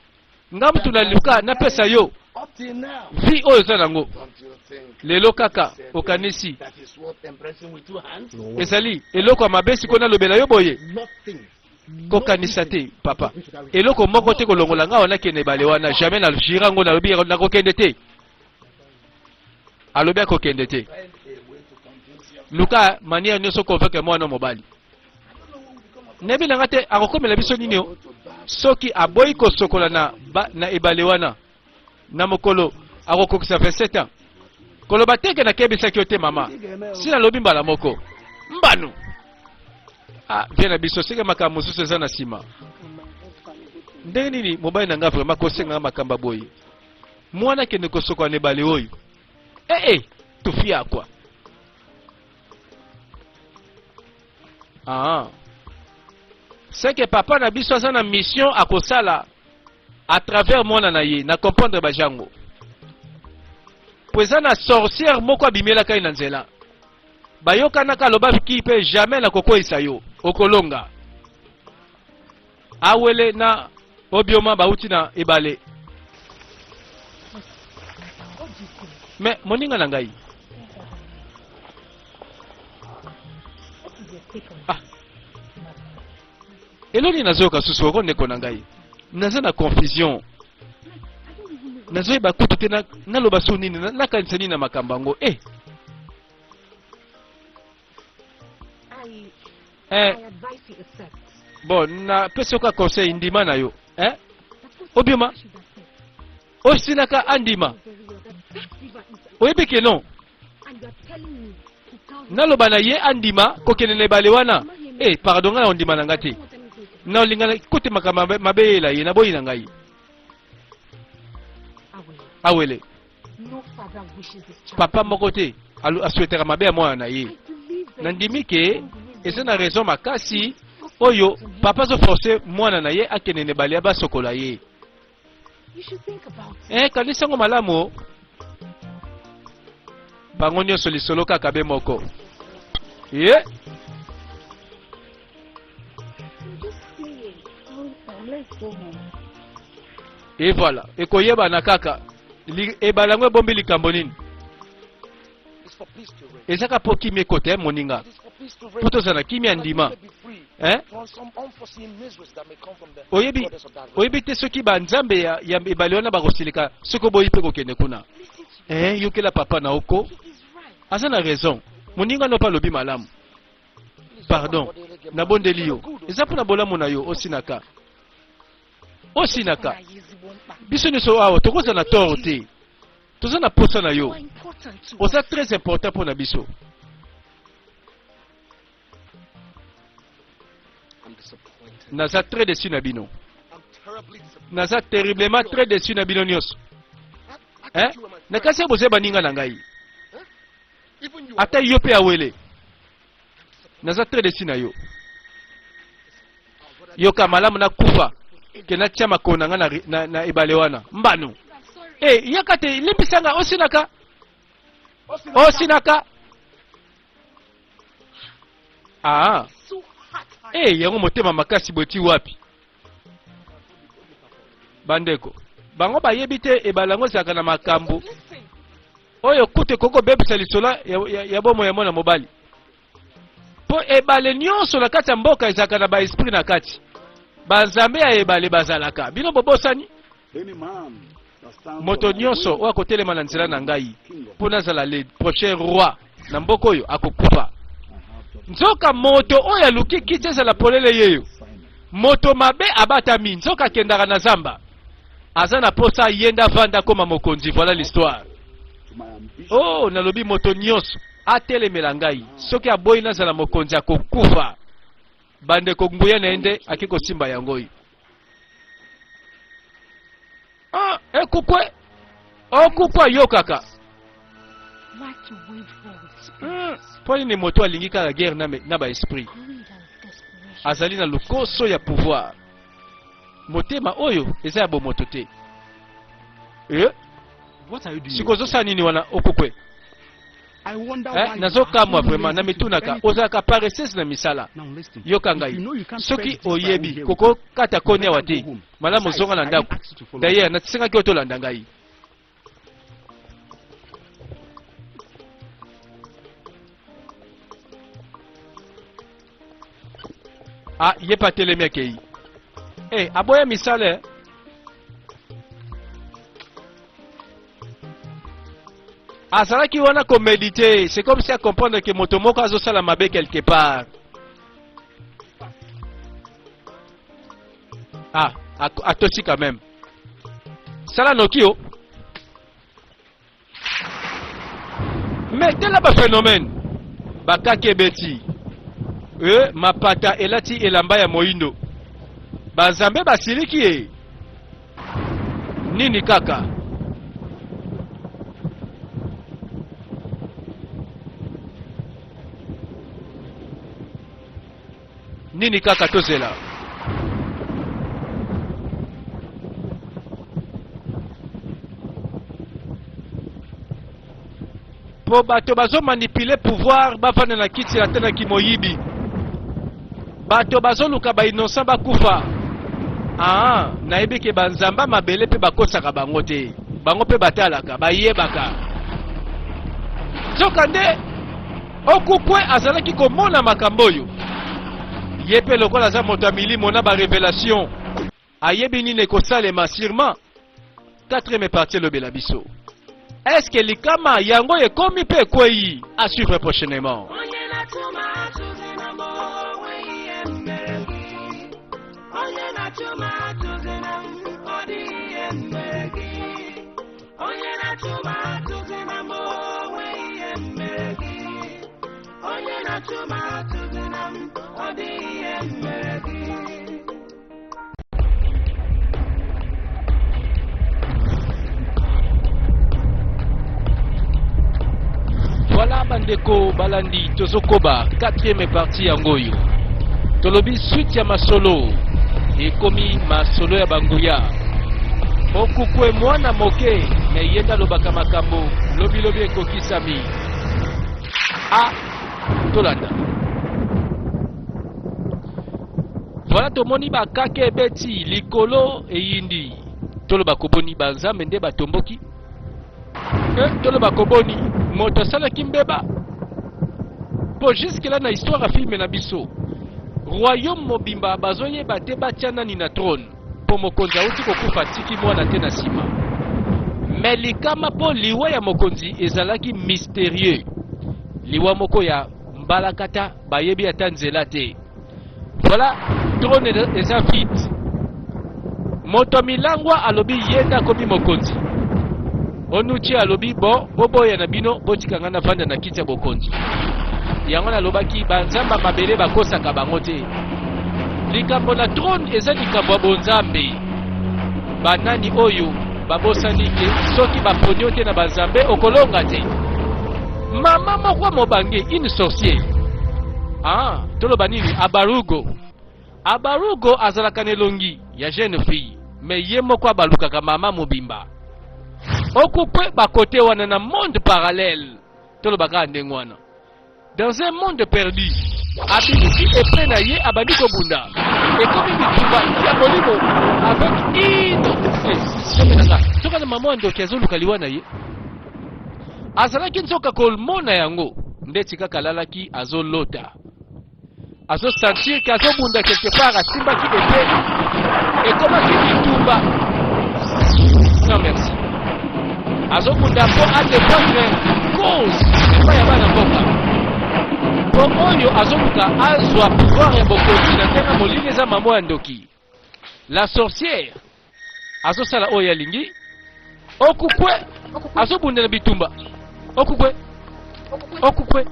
Ngam tunaluka na pesa yo. up till now. Vi oyo za nango. Don't you think Lelo kaka okanisi that is worth embracing with two hands? ezali eloko ya mabe siko nalobela yo boye Nothing. kokanisa te papa eloko moko te kolongola nga wana kende ebale wana jamais na jirango nalobi nakokende te alobi akokende te luka manière nyonso convaincre mwana mobali nebi nanga te akokomela biso nini o soki aboyi kosokola na ebale wana na mokolo akokokisa 27 ans koloba teke nakebisaki yo te mama si nalobi mbala moko mbanu vie na biso seke makambo mosusu eza na nsima ndenge nini mobali na nga vraiment kosenganga makambo boye mwana kende kosokola na ebale oyo tofia kwa seke papa na biso aza na mission akosala à travers mwana na ye na comprendre bajango po eza na sorcière moko abimelaka ye na nzela bayokanaka alobaki mpe jamais nakokweyisa yo okolonga awele na obioma bauti na ebale me moninga na ngai eloni nazoyoka susu oko ndeko na ngai naza na confusion nazoyeba kutu te naloba so nini nakanisa nini na makambo yango bon napesi yoka conseil ndima na yo obioma osilaka andima oyebi ke non naloba na ye andima kokende na ebale wana pardon nga na ondima na nga te na olingana kote makambo mabe yela ye naboyi na ngai awele papa moko te aswetaka mabe ya mwana na ye nandimi ke eza na raison makasi oyo papa azoforce mwana na ye akende na ebale ya basokola ye kanisa yango malamu bango nyonso lisolo kaka be moko ye et voilà ekoyebana kaka ebala yango ebombi likambo nini It's for peace to reign. ezaka mpo kimia ekota moninga It's for peace to reign. mpo tozala kimia ndima Be free from some unforeseen miseries that may come from the oyebi goddess of that realm. oyebi te soki banzambe ya ebale wana bakosilika soki oboyi mpe kokende kuna yokela papa na oko aza na raison moninga no mpe alobi malamu pardon nabondeli yo eza mpo na bolamu na yo osinaka biso nyonso awa tokoza na tort te toza na posa na yo oza très important mpo na biso I'm disappointed. naza très déçu na bino I'm terribly disappointed. naza terriblement très déçu na bino nyonso I thought you were my friend. nakasi boze baninga na ngai Even you ata yo mpe awele naza très déçu na yo yoka malamu nakufa kena tia makona nga na ebale wana mbano yakate limbisanga osinaka yango motema makasi boti wapi bandeko bango bayebi te ebale yango ezalaka na makambo oyo kute koko bebisa lisola ya bomo ya mwana mobali po ebale nyonso na kati ya mboka ezalaka na baesprit na kati banzambe ya ebale bazalaka bino bobosani moto nyonso oyo akotelema na nzela na ngai mpo nazala le prochain roi na mboka oyo akokufa nzoka moto oyo aluki kiti ezala polele yeyo moto mabe abatami nzoka akendaka na zamba aza na posa yenda vanda koma mokonzi. Voilà l'histoire. Nalobi moto nyonso atelemela ngai soki aboyi nazala mokonzi akokufa bandeko nguya na ende akikosimba yango oyo. Ekukwe okukwa yo kaka poni ni moto alingi kaka guerre na ba esprit azali na lukoso ya pouvoir motema oyo eza ya bomoto te. Sikozosa nini wana okukwe nazokamwa vraiment na mitunaka ozalaka paresseuse na misala yoka ngai soki oyebi koko kata koni awa te malamu zonga na ndako d'ailleurs natisengaki otolanda ngai. Ye pa telemi akei aboya misala azalaki wana ko méditer, c'est comme si à comprendre que moto moko azosala mabe quelque part. Atosi quand même. Sala nokio. Mais tel ba phénomène. Bakake beti. Mapata elati elamba ya moindo. Bazambe basiliki nini kaka. Nini kaka tozela po bato bazo manipuler pouvoir bafana na kiti ya tena kimoyibi bato bazo luka ba innocent bakufa nayebi ke banzamba mabele pe bakosaka bango te bango pe batalaka bayebaka zokande okukwe azalaki komona makambo oyo yepe lokola za moto milimo na ba révélation ayebi nini kosalema sûrement 4e partie lobela biso. Est-ce que likama yango ekomi pe kwei à suivre prochainement. Voilà bandeko balandi tozokoba 4e partie ya ngoyo tolobi suite ya masolo ekomi masolo ya banguya okukwe mwana moke na yenda lobaka makambo lobi ekokisami tolanda. Voilà tomoni bakake ebeti likolo eyindi toloba koboni banzambe nde batomboki toloba koboni moto asalaki mbeba po jusque là na histoire ya filme na biso royaume mobimba bazoyeba te batia nani na trône po mokonzi auti kokufa tiki mwana te na nsima mais likama po liwa ya mokonzi ezalaki mystérieux liwa moko ya mbalakata bayebi ata nzela te. Voilà trône eza vide moto milangwa alobi yenda komi mokonzi onuchi alobi boboya na bino botikanga na vanda na kiti ya bokonzi yango nalobaki banzamba mabele bakosaka bango te likambo na trône eza likambo ya bonzambe banani oyo babosani ke soki baponio te na banzambe okolonga te mama moko mobange une sorcière toloba nini abarugo abarugo azalaka nelongi ya jeune fille mais ye moko abalukaka mama mobimba okupwe bakote wana na monde parallèle tolobaka ndenge wana dans un monde perdu abimisi epe na ye abandi kobunda ekomi bitumba ya molimo avec ino sokana mama ndoki azoluka liwa na ye azalaki nzoka kolmona yango ndeti kaka alalaki azolota azosentir ke azobunda quelque part asimbaki epe ekomaki bitumba non merci azobunda mpo adefendre cause epai ya bana mboka mpo oyo azoluka azwa pouvoir ya bokonzi na ndenge molili eza mamo ya ndoki la sorcière azosala oyo alingi okukwe azobundela bitumba okukwe okukwe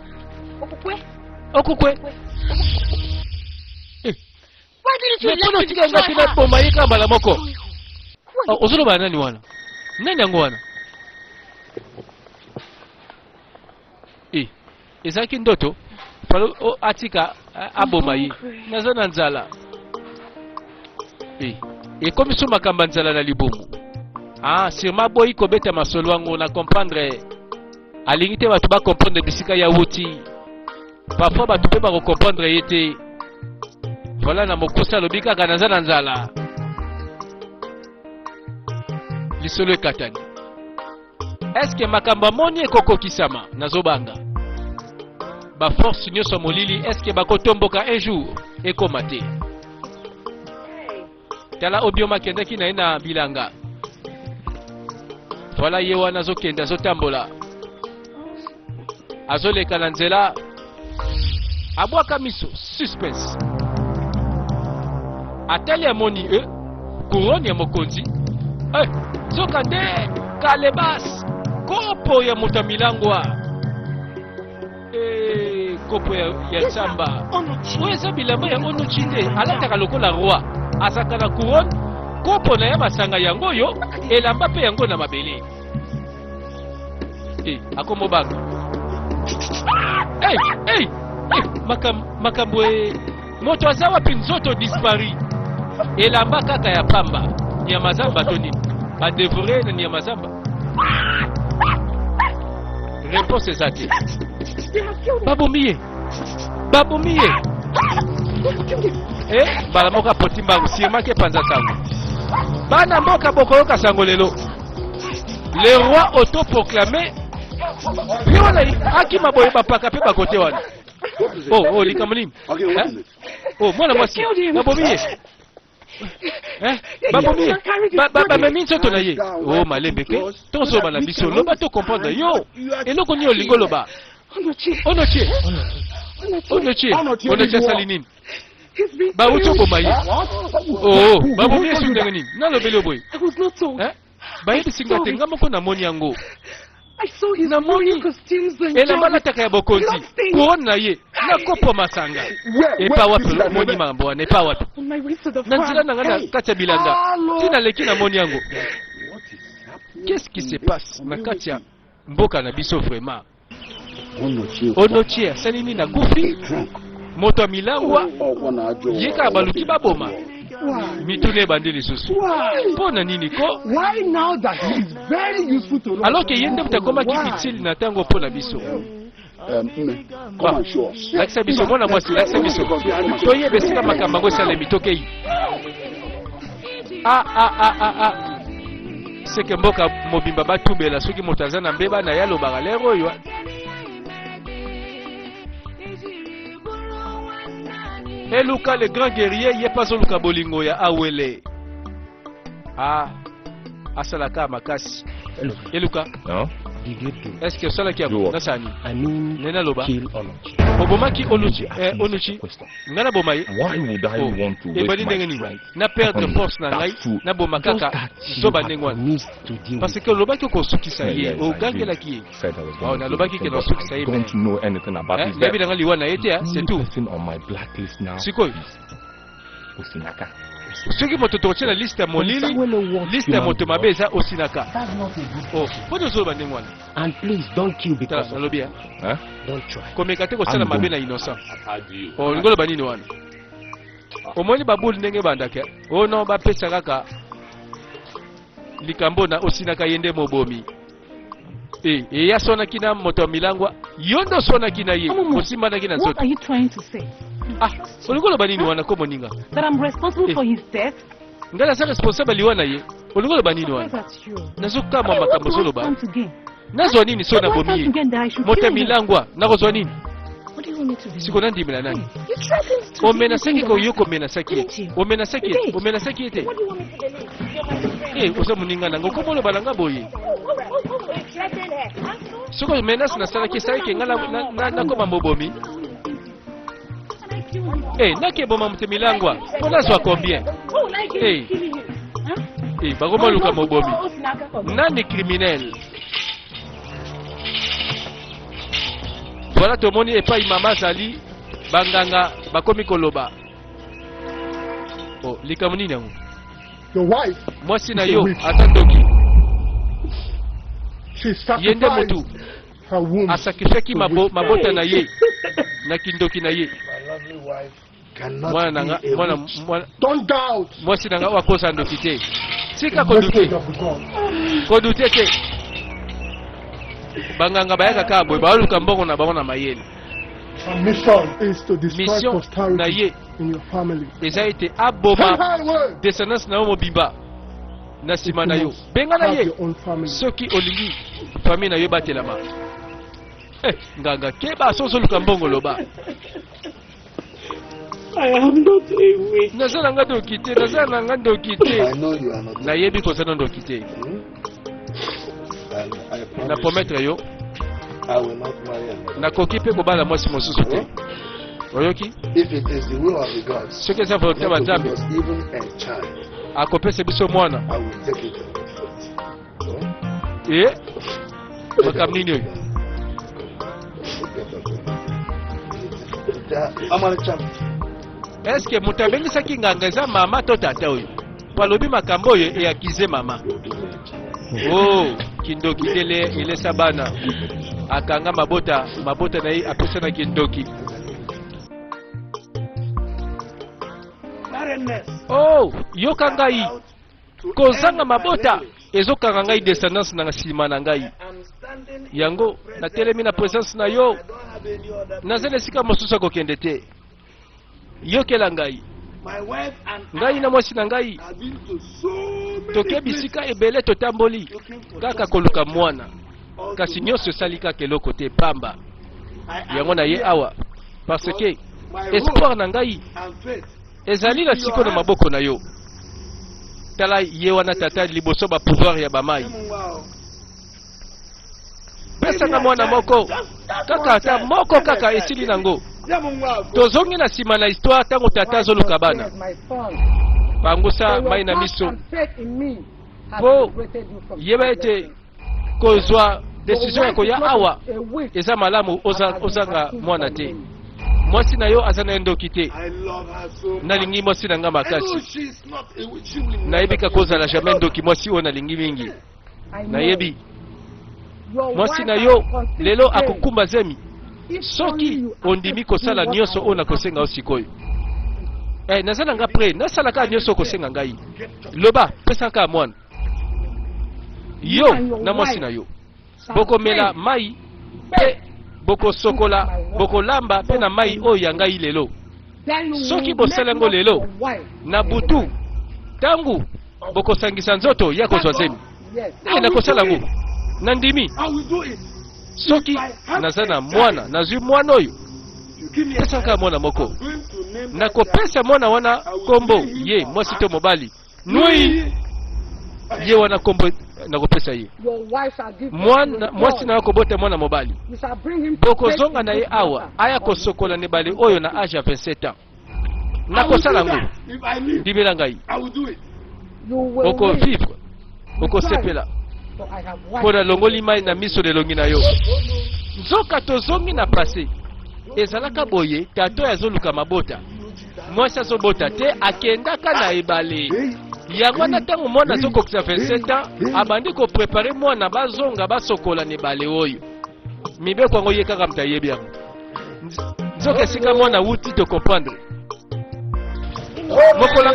okukwe mpono otikanga tina boma ye kambala moko ozoloba nani wana nani yango wana ezalaki ndoto falo atika aboma ye naza na nzala ekomi so makambo ya nzala na libumu sûrement aboyi kobeta masolo yango na comprendre alingi te bato bacomprendre bisika ya wuti parfois bato mpe bakocomprendre ye te voilà na mokusa alobi kaka naza na nzala lisolo ekatani eske makambo amoni ekokokisama nazobanga baforce nyonso molili eske bakotomboka un jour ekoma te tala obioma akendaki na ye na bilanga voilà ye wana azokende azotambola azoleka na nzela abwaka miso suspense atali amoni couronne ya mokonzi soka nde kalebas kopo ya moto ya milangwa kopo ya nsamba oyo eza bilamba ya onuchi nde alataka lokola roi azaka na couronne kopo na ye basanga yango oyo elamba mpe yango na mabele akomobanga makambo moto aza wapi nzoto dispari elamba kaka ya pamba nyama zamba to nini badevore na nyama zamba réponse eza te babomie mbala moko apoti mbangu sirmaki epanza sango bana mboka bokoyoka sango lelo le roi autoproclamé ye wana akima boye bapaka mpe bakote wana likambo nini mwana mwasi babomi ye bamemi nzoto na ye malembe ke tozoba na biso loba tocomprendre yo eloko nini olingi oloba onoche asali nini bauti oboma ye babomi yesu ndenge nini nalobeli oboye bayebisinga te nga moko namoni yango namoni elamba alataka ya bokonzi couronne na ye na kopo masanga epa wapi moni mambo wana epa wapi na nzela na nga na kati ya bilanga ntina leki namoni yango qu'est-ce qui se passe na kati ya mboka na biso vraiment onochie asali nini nakufi moto ya milangwa ye kaka baluki baboma mitune ebandi lisusu mpo na nini ko alors ke ye nde moto akomaki utile na ntango mpo na biso lakisa biso mwana mwasi lakisa biso toyeba esika makambo yango esalemi tokei seke mboka mobimba batumbela soki moto aza na mbeba na ye alobaka lere oyo eluka le grand guerrier ye pas oluka bolingo ya awele asalaka makasi eluka est-ce que osalaki yango nasani nena loba obomaki onuchi nga naboma ye ebali ndenge nini na perdre force na ngai naboma kaka zoba ndenge wana parce que olobaki okosukisa ye ogangelaki ye nalobaki ke nasukisa ye nayebi nanga liwa na ye te c'est tout sikoyo soki moto tokotia na liste ya molili liste ya moto mabe eza osinaka mpo tozoloba ndenge wana nalobi komeka te kosala mabe na innocent olingi oloba nini wana omoni babuli ndenge bandaka o non bapesa kaka likambo na osinaka yende mobomi ya sonaki na moto ya milangwa yondo sonaki na ye osimbandaki na nzoto. What are you trying to say? Olingo loba nini wana ko moninga? That I'm responsible for his death? Ngala sa responsable liwana ye. Olingo loba nini wana? Nazoka mwa makambo solo ba. Nazo nini so na bomi ye? Moto ya milangwa nakozwa nini? What do you want me to do? Siko nandi mila nani? You threatened to Omenasaki ko yoko omenasaki. Omenasaki ete. What do you want me to do? Oza moninga nango ko molo balanga boye. Soko menas na sala ke sai ke ngala na ko mamobomi. Nake boma mte milangwa. Pona zwa combien? Bagoma luka mobomi. Nani criminel? Voilà tomoni epai mama zali banganga bakomi koloba. Likamuni nango. Your wife. Mwasi na yo atandoki. She Yende sacrificed mutu her womb. asakifeki mabota na ye na kindoki na ye. My lovely wife Cannot Mwana be nanga a mwana witch. mwana Don't doubt. mwasi nanga wakosa ndoki te. Sika The message kodute. of God. Kodute te. Banganga bayaka kabwe baluka mbongo na baona mayele. Her mission is to destroy Mission na posterity ye in your family. eza ete Say aboma high word. descendance na yo mobimba na sima na You yo. must Benga na have ye. your own family. Soki olingi famille na yo batelama. Nganga keba soso luka mbongo loba. I am not a witch. Nazala nga dokite, nazala nga dokite. I know you are not. Nayebi kozana dokite. And I Na promise promettre yo I will not marry her. nakoki pe kobala mwasi mosusu te. Oyoki? If it is the will of the gods, Soki eza volonté ya not to give Nzambe us even a child, akopesa biso mwana. I will take it away. Makambo nini oyo? I'm on a champ. Eske moto abengisaki nganga eza mama to tata oyo? Palobi makambo oyo eyakize mama. Kindoki tele elesa bana. Akanga mabota na ye apesa na kindoki. Yoka ngai. Kozanga mabota ezokanga ngai descendance na nsima na ngai. Yango natelemi na présence na yo. Nazele esika mosusu kokende te. Yokela ngai. Ngai na mwasi na ngai toke bisika ebele totamboli kaka koluka mwana kasi nyonso esali kaka eloko te pamba yango na ye awa parce que espoir na ngai ezali na siko na maboko na yo. Tala ye wana tata liboso ba pouvoir ya bamai pesanga mwana moko kaka ata moko kaka esili nango. Tozongi na sima na histoire tango tata azoluka bana pangusa mai na miso po yeba ete kozwa decision ya koya awa eza malamu ozanga mwana te. Mwasi na yo aza na endoki te. Nalingi mwasi na nga makasi nayebika kozala jamais ndoki mwasi oyo nalingi mingi. Nayebi mwasi na yo lelo akokumba zemi soki ondimi kosala nyonso oyo nakosenga osikoyo. Nazala nga pre nasalaka nyonso kosenga ngai. Loba pesaka mwana yo na mwasi na yo bokomela mai pe bokosokola bokolamba pe na mai oyo ya ngai lelo. Soki bosalango lelo na butu tangu bokosangisa nzoto ya kozwa zemi nakosala ngo na ndimi. Soki naza na mwana nazwi mwana oyo pesaka mwana moko nakopesa mwana wana kombo ye mwasi to mobali nui ye wana kombo nakopesa ye mwana mwasi na kobota mwana mobali bokozonga na ye awa aya kosokola ne bale oyo na age ya 27 ans nakosala ngo ndimela ngai okovivre okosepela mpona longoli mai na miso lelongi na yo. Nzoka tozongi na pase ezalaka boye tato azoluka mabota mwasi azobota te akendaka na ebale yango na ntango mwana azokokisa 27 ans abandi koprepare mwana bazonga basokola na ebale oyo mibeko yango ye kaka moto ayebi yango. Nzoka esika mwana wuti to comprendre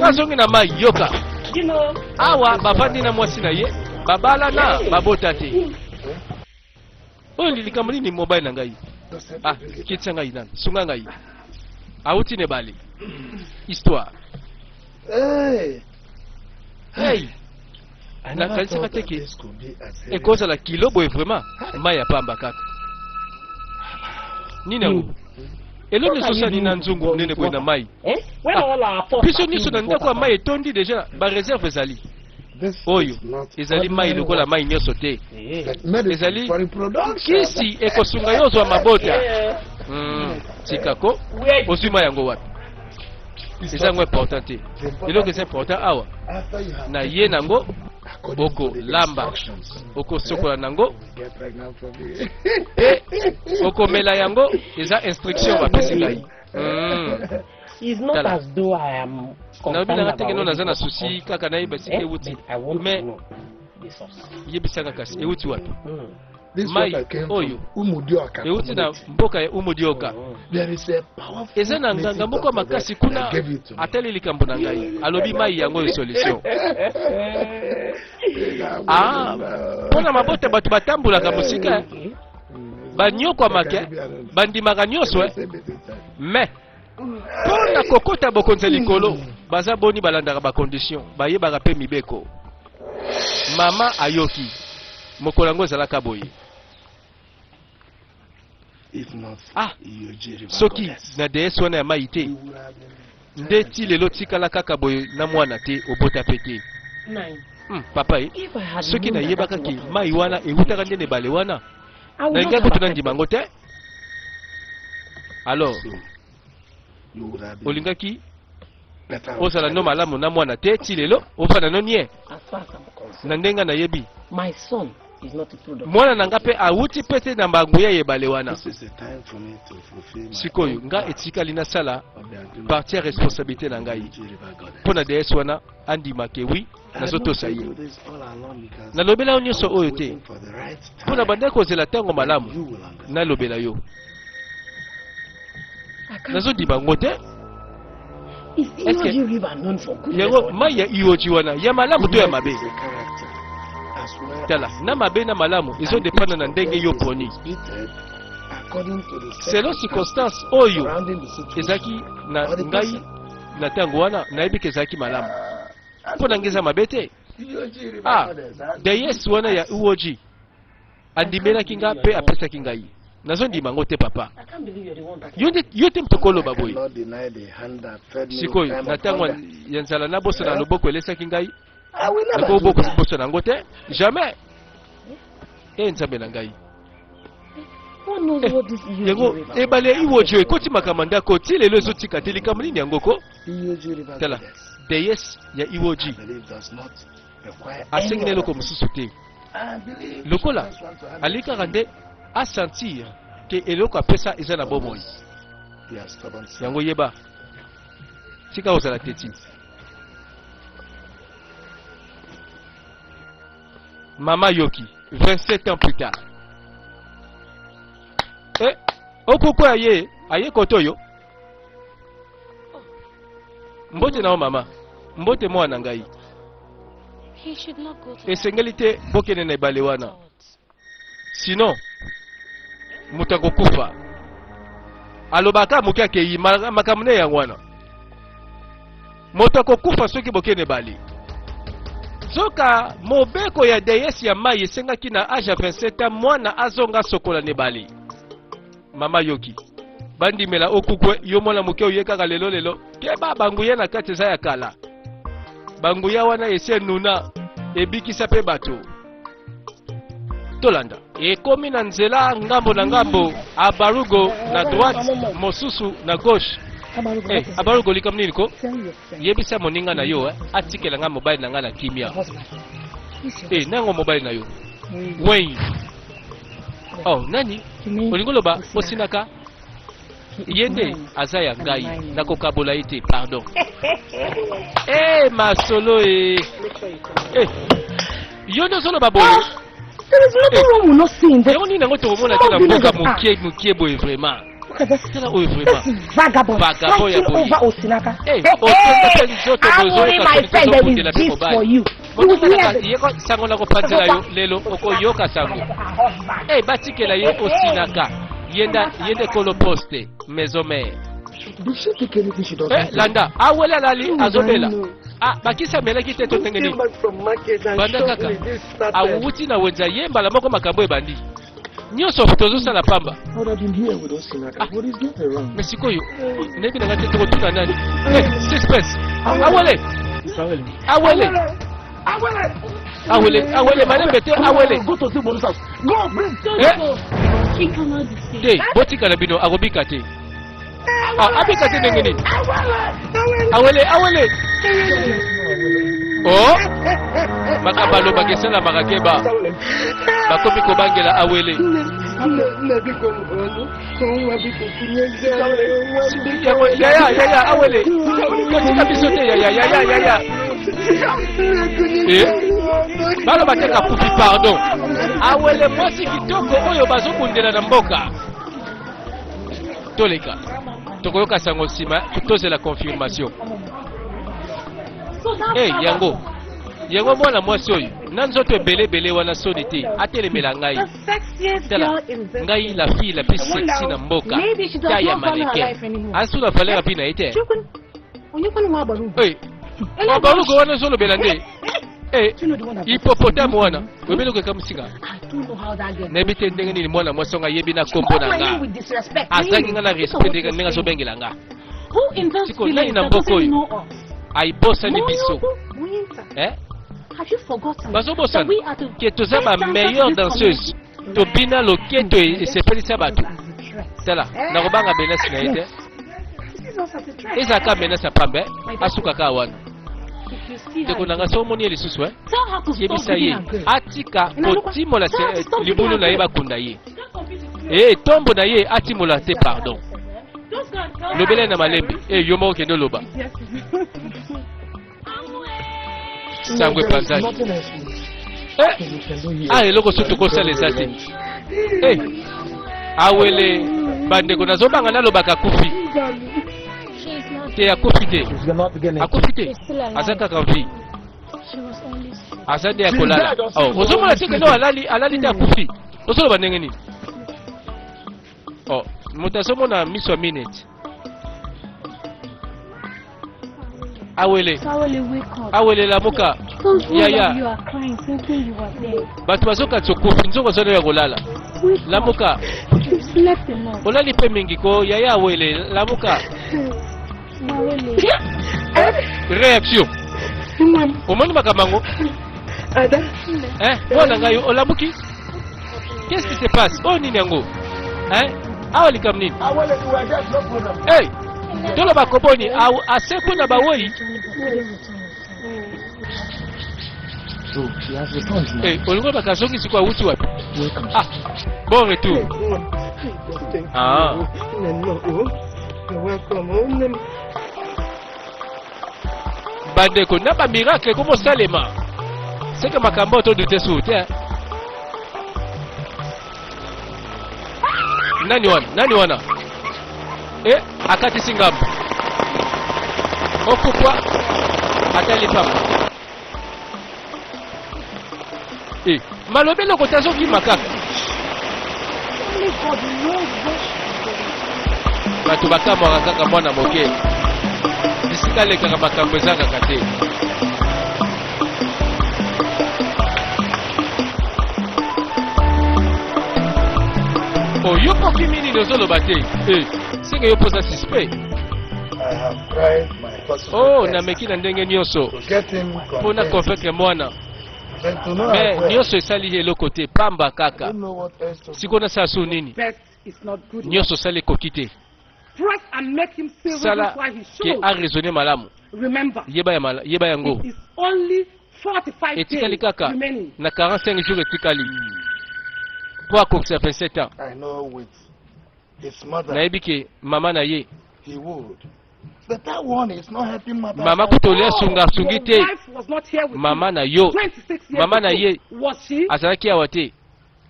bazongi na mai yoka You know. awa bavandi na mwasi na ye babala na babota te oyo likambo nini mobile na ngai ah kitisa ngai nani sunga ngai auti ne bale histoire hey na kanisa kateke ekozala kilo boye vraiment mai ya pamba kaka nini yango elongi esosani na nzungu nene boye na mai biso nyonso na ndako ya mai etondi deja bareserve ezali oyo ezali mai lokola mai nyonso te ezali kisi ekosunga yo ozwa mabota tikako ozwi mai yango wapi eza yango important te eloko eza important awa na ye nango okolamba okosokola nango okomela yango eza instruction bapesi ngai It's not as though I am concerned about naza na susi kaka nayeba sika ewuti mais yebisaka kasi ewuti wapi mai oyo ewuti na mboka ya umudioka eza na nganga moko makasi kuna atali likambo na ngai alobi mai yango yo solution mpona mabota bato batambulaka mosika banyokwa make bandimaka nyonso mais mpona kokota bokonzi likolo baza boni balandaka bacondition bayebaka mpe mibeko mama ayoki mokolo yango ezalaka boye soki na DS wana ya mai te nde ti lelo tikala kaka boye na mwana te obota mpe te papa soki nayebaka ke mai wana ewutaka nde nebale wana nalingai kutuna ndima yango te alors olingaki ozala no malamu na mwana te ti lelo ofana no nie na ndenga nayebi mwana na nga mpe awuti mpe te na mbanguya yebale wana sikoyo nga etikali nasala partie ya responsabilité na ngai mpo na DS wana andimake wi nazotosa ye nalobela yo nyonso oyo te mpo na bandaki kozela ntango malamu nalobela yo nazondima ngo te yango mai ya iyoji wana ya malamu to ya mabe tala na mabe na malamu ezodepanda na ndenge yo poni selon circonstance oyo ezalaki na ngai na ntango wana nayebiki ezalaki malamu mpo na ngai eza mabe te DS wana ya uoji andimelaki nga mpe apesaki ngai nazondima ngo te papa yo te moto koloba boye sikoyo na ntango ya nzala na boso na loboko elesaki ngai nakoboso nango te jamais nzambe na ngai yango ebale ya iwoji ekoti makambo ndako ti lelo ezotika te likambo nini yango ko tala DS ya iwoji asengi na eloko mosusu te lokola alikaka nde asentir ke eloko apesa eza na bomoi yango yeba tika ozala te ti mama yoki 27 ans plus tard okoko aye koto yo mbote nao mama mbote mwana ngai esengeli te bokende na ebale wana sinon moto akokufa alobaka moki akei makambo ne yango wana moto akokufa soki bokende ebale soka mobeko ya DS ya mai esengaki na age ya 27 ans mwana azonga sokola nebale mama yoki bandimela okukwe yo mwana moke oyekaka lelo keba banguya na kati eza ya kala banguya wana ese nuna ebikisa pe bato tolanda ekomi na nzela ngambo na ngambo abarugo na droite mosusu na gauche abarugo likambo nini ko yebisa moninga na yo atikela nga mobile na nga na kimia nango mobile na yo wei nani olingo loba osinaka yende aza ya ngai nakokabola ete pardon masolo yo nde ozoloba boye yango nini yango tokomona te na mboka mokie boye vraiment tala oyo vraiment Vagabond. Vagabond ya boyi. Over Osinaka. Eh, Hey, otonda pe nzoto I'm bozo only ka my toni friend. tozo There kundela is pe this mobali. for you. Bongo talaka yeko sango na kopanzela yo lelo okoyoka sango. Eh, batikela ye osinaka. Yende kolo poste maison mère. Did she take anything she doesn't? Eh, Landa, awela lali azobela. Ah, bakisa melaki te to Came tengeni. back from market and Banda kaka. suddenly this started. Awuti na wenza yemba la moko makambo ebandi. Nyonso tozosala pamba. I would have been here with Osinaka. What is not wrong? Mais sikoyo, nebi na ngate toko tuna nani? Eh, suspense. Awele. Awele, malembe te awele. Go to see Boris house. Go, bring. He cannot be Te, botika na bino agobika te. Ah, abika te ndenge nini? Awele. Oh, makabalo bakesala makakeba. Bakomi kobangela awele. Ya, awele. Kotika biso te, ya. Eh? Balo bateka kufi pardon. Awele mwasi kitoko oyo bazobundela na mboka. Toleka. Tokoyoka sango sima kutozela confirmation. Eh, yango mwana mwasi oyo na nzoto ebele wana soni te atelemela ngai. Tala, ngai la fille la plus sexy na mboka. Kaya maneke. Asuna valera pina ite. Eh, mabaluko wana solo belande. Eh, hipopotame wana. Webelo kwa msinga. Nebite ndenge nini mwana mwasi nga yebi na kombo na nga. Azangi nga na respect nga zobengela nga. Siko nani na mboko oyo. Aibosa ni biso. Eh? Bazobosa ke toza ba meilleure danseuse. Tobina loketo esepelisa bato. Tala, nakobanga benasi na ete. Ezaka menasa pambe, asuka ka wana. Teko nanga so moni lisusu yebisa ye atika kotimola libulu na ye bakunda ye. Eh, tombo na ye atimola te pardon. Lobele na malembe. Eh, yo moko kendo loba. Sangwe panzani. Ah, eloko soto kosa les ati. Eh, awele bandeko nazobanga nalobaka kufi. Te akufi te. Akufi te. Azaka kavi. Azade akolala. Oh, ozomona teke no alali te akufi. Ozoloba ndenge nini? Oh, mutasomona miso minute. Awele, awele la muka. Ya. Batu bazoka tsokufi nzoko zono ya kolala. La muka. Olali pe mingi ko ya awele la muka. Réaction. Omoni makamango. Wana ngayo olabuki. Qu'est-ce qui se passe? Oh nini yango? Awali kam nini? Hey! Dolo bakoboni asepo na bawoyi. Eh, olingo bakazongi sikwa uti wapi? Ah, bon retour. Ah. Bandeko na ba miracle komo salema. Seka makambo to dute soute. Nani wana? Eh, akati singamu. Okupwa atali papa. Eh, malobelo kotazo ki makaka. Batu bakama kaka mwana moke. Bisika leka makambo ezanga kate. Oh, yo koki mini nozolo bate. Eh, senge yo posa suspect. I have tried my possible Oh, best na meki na ndenge nyonso. to get him Pona konfekre mwana. but to know Mais as well, nyonso esali eloko te pamba I kaka. don't know what else to do. Sikona sa su nini? Best is not good. Nyonso sali koki te. Press and make him feel Sala why he ke should. a raisonner malamu. Remember, Yeba yango. it is only 45 Etikali days kaka remaining. na 45 jours etikali. Pour conserver 7 ans. I know with his mother Nayebi ke mama na ye. he would. But that one is not helping mother. Mama kutolea sunga sungi Your te. wife was not here with Mama you na yo. 26 years Mama na ago. ye. Was she? Azalaki awa te.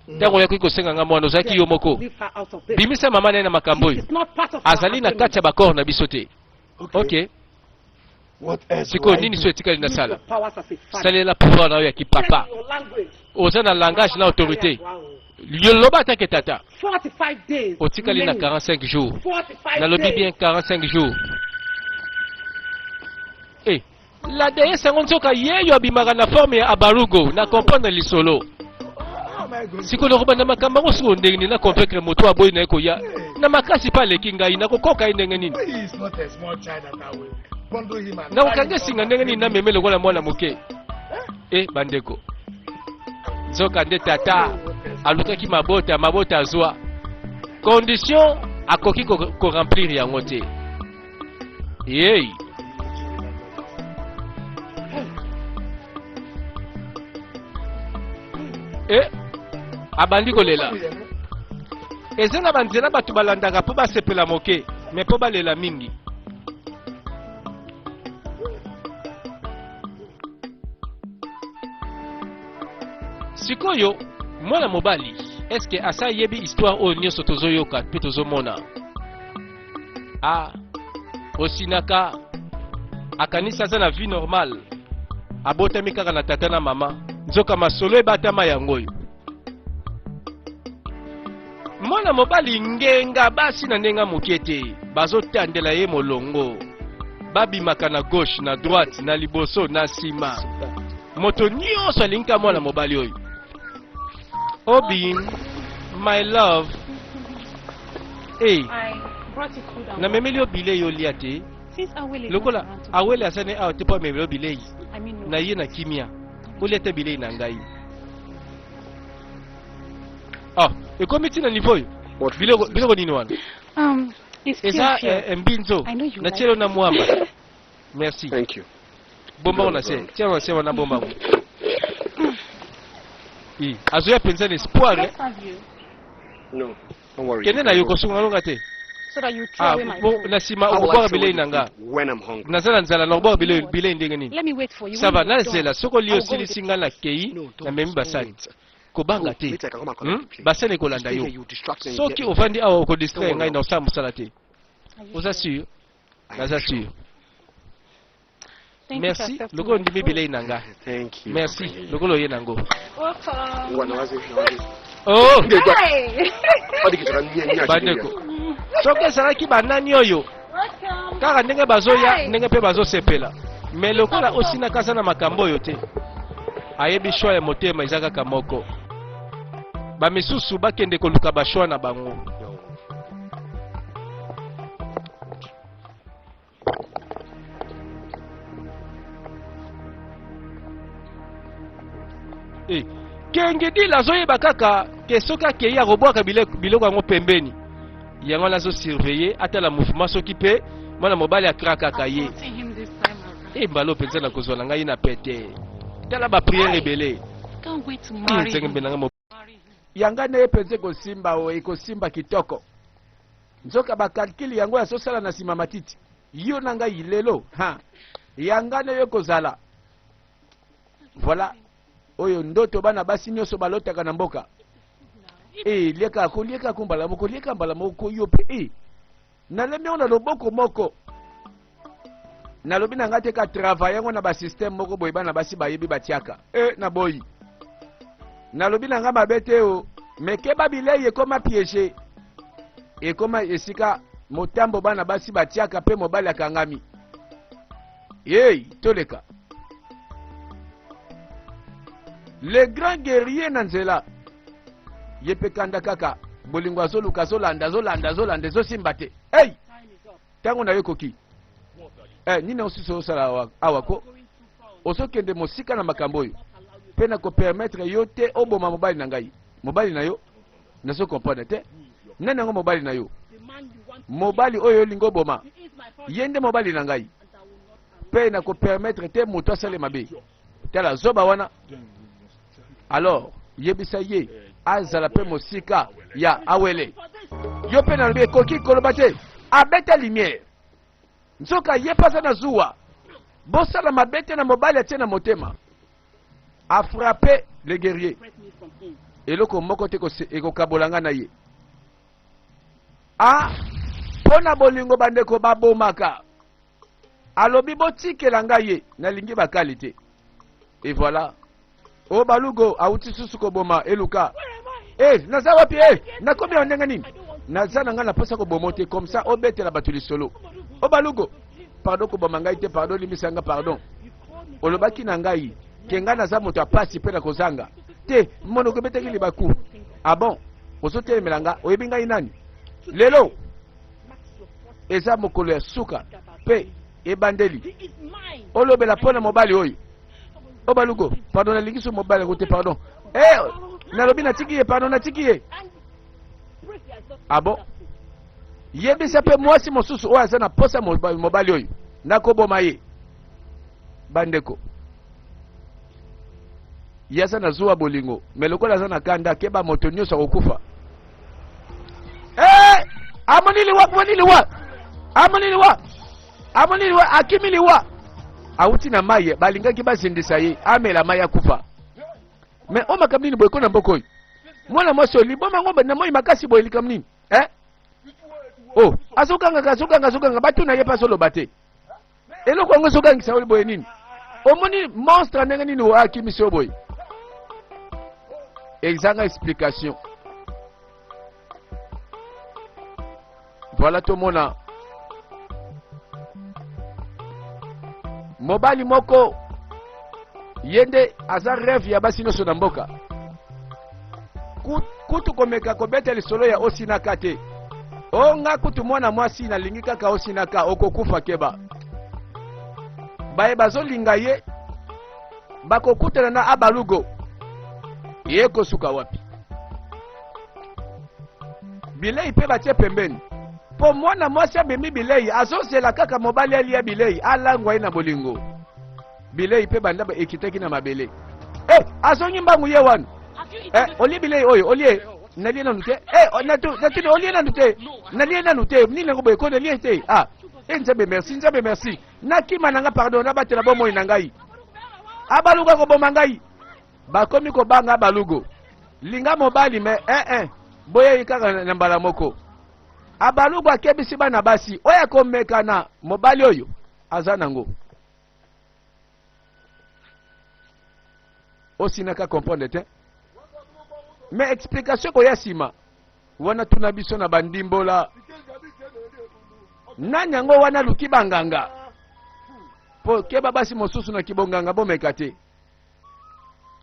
ntango ya kosenga nga mwana ozalaki yo moko Leave her out of this. bimisa mama naye na makambo oyo It's not part of our azali na agreement. kati ya bakor na biso te. Okay. Ok, What else? sikoyo do I nini do? so etikali na Use sala your powers as a father. salela pouvoir na yo ya kipapa Change your language. oza na langage na autorité Wow. yoloba atake tata 45 days. otikali na remaining. 45 jours 45 nalobi days. bien 45 jours. La déesse yango nzoka yeyo abimaka na forme ya abarugo na comprendre lisolo How am I going to? sikolo kobanda makambo yango siko ndenge nini na convaincre moto aboyi na ye koya na makasi mpe aleki ngai nakokoka ye ndenge nini He is not a small child that way. Bundle him and nakokanga esinga ndenge nini nameme lokola mwana moke. Bandeko nzoka nde tata alukaki mabota azwa condition akoki koremplir yango te. Yei abandi kolela eza na banzela bato balandaka mpo basepela moke me mpo balela mingi. Sikoyo mwana mobali eske asa yebi histoire oyo nyonso tozoyoka mpe tozomona osinaka akanisa aza na vie normale abotami kaka na tata na mama nzoka masolo ebatama yango oyo mwana mobali ngenga basi na ndenga moke te bazotandela ye molongo babimaka na gauche na droite na liboso na nsima moto nyonso alingi mwana mobali oyo. Obin, my love. I brought you food and Na memeli obile yo lia te. since Awele is Lokola not around to- awele asane awa te po memeli obile. I mean no. Na ye na kimia. Olia te bile na ngai. Ekomiti na niveau yo. Biloko nini wana? It's still Eza here. mbinzo. I know you Na like chelo na mwamba. Merci. Thank you. Bomba ona se. Tiens se wana bomba. Azoya penza espoir. Let's have you. No, don't worry. Kende na yo kosunga longa te. So that you throw away my food. Na sima I will obora actually bile eat nanga. when I'm hungry. Nazala nzala na obora bile ndenge nini. Let me wait for you. Ça va When you're nazela done, soko I'll lio go sili with singa na kei No, na don't. memi basani. Wait. Kobanga Oh, te. wait, I can come and collect the plate. Basane kolanda Stay yo. here, you distract me and Soki get me. ofandi awa oko distraire Don't ngai worry. na osala musala te. Are you Oza sure? sûr. I am Naza sure. sûr. Thank you Merci. for accepting Lokolo my ndimi food. bilei nanga. Thank you. Merci. Lokolo ye nango. Welcome. What, Nawazi? Nawazi? Oh, Hey! What did you get? bandeko. Soki ezalaki banani oyo Welcome. kaka ndenge bazoya Hey! ndenge mpe bazosepela me lokola osina kasa na makambo oyo te ayebi shwa ya motema eza kaka moko bamisusu bakende koluka bashwa na bango. Kengedila azoyeba kaka ke soki akei akobwaka biloko yango pembeni yango wana azosurveille atala mouvement soki mpe mwana mobali akrakaka ye. Wanting him this time around. Mbalo mpenza na kozwa na ngai na pete tala bapriere ebele Can't wait to marry nzenge him. mbenanga Marry him. yanga nde mpenza ekosimba o ekosimba kitoko nzoka bakalkili yango yazosala na nsima matiti yo na ngai lelo yanga nde yo kozala voilà oyo ndoto bana basi nyonso balotaka na mboka lieka mbala moko yo mpe nalembi yango na loboko moko nalobi na ngai te ka travail yango na basysteme moko boye bana basi bayebi batiaka na boyi nalobi na ngai mabe te o meke babilei ekoma piege ekoma esika motambo bana basi batiaka mpe mobali akangami toleka le grand guerrier na nzela ye mpe kanda kaka bolingo azoluka azolanda ezosimba te ntango na yo ekoki nini osusu osala awako ozokende mosika na makambo oyo mpe na kopermettre yo te oboma mobali na ngai mobali na yo nazokomprendre te nani yango mobali na yo mobali oyo olingi oboma ye nde mobali na ngai mpe na kopermettre te moto asale mabe tala zoba wana alors yebisa ye azala mpe mosika ya awele yo mpe nalobi ekoki koloba te abeta lumière nzoka ye mpe aza na zuwa bosala mabe te na mobali atie na motema afrappe le guerrier eloko moko te ekokabolanga na ye. Ah, pona bolingo bandeko babomaka. Alobi botikela ngai ye nalingi bakali te. Et voilà. O balugo auti susu ko boma eluka. Naza wapi nakomi ondenga nini? Naza nanga na posa ko bomote comme ça obetela batuli solo. O balugo pardon ko boma ngai te pardon limisanga pardon. Olobaki na ngai kenga naza moto apasi pe na kozanga. Te mono ko beteki libaku. Ah bon? Osote melanga oyebi ngai nani? Lelo eza mokolo ya suka pe ebandeli. Olobela pona mobali oyo. O balugo, pardon nalingi so mobile kote pardon. Nalobi natiki ye pardon natiki ye. Ah bon? Yebisa pe mwasi mosusu oyo aza na posa mobali oyo. Nakoboma ye. Bandeko. Yasa na zuwa bolingo. Melokola aza na kanda keba moto nyonso kokufa. Amoniliwa akimiliwa. Auti na maye balingaki basindisa ye amela maya kufa. Mais o makamini boy kona mboko yi. Mwana mwasi liboma ngomba na moyi makasi boy likamnini. Oh, azukanga batu na ye pa solo bate. Eloko ngo sokanga sauli boy nini? Omoni monstre ndenge nini wa akimiso boy. Exacte explication. Voilà tout mona. Mobali moko yende aza rêve ya basi noso na mboka. Kutu komeka kobeta lisolo ya osinaka te. Nga kutu mwana mwasi na lingi kaka osinaka okokufa keba. Baye bazolinga ye bakokutana na abalugo. Ye kosuka wapi? Bilei pe batie pembeni. Po mwana mwasi abemi bilei azozela kaka mobali ali ya bilei alangwa na bolingo. Bilei pe banda ba ekiteki na mabele. Azonyi mbangu ye wana. Oli bilei oyo oli nalie na nute. Natu oli na nute. Nalie na nute nini ngobo ekone lie te. Nzambe merci. Nakima nanga pardon na batela bomo na ngai. Abalugo ko boma ngai. Bakomi ko banga abalugo. Linga mobali me boye ikaka na mbala moko. Abalugo akebisi bana basi oya komeka na mobali oyo azanango. Osinaka comprendre te. Mais explication ko yasima. Wana tunabiso na bandimbola. Nanyango wana luki banganga. Po keba basi mosusu na kibonganga bomeka te.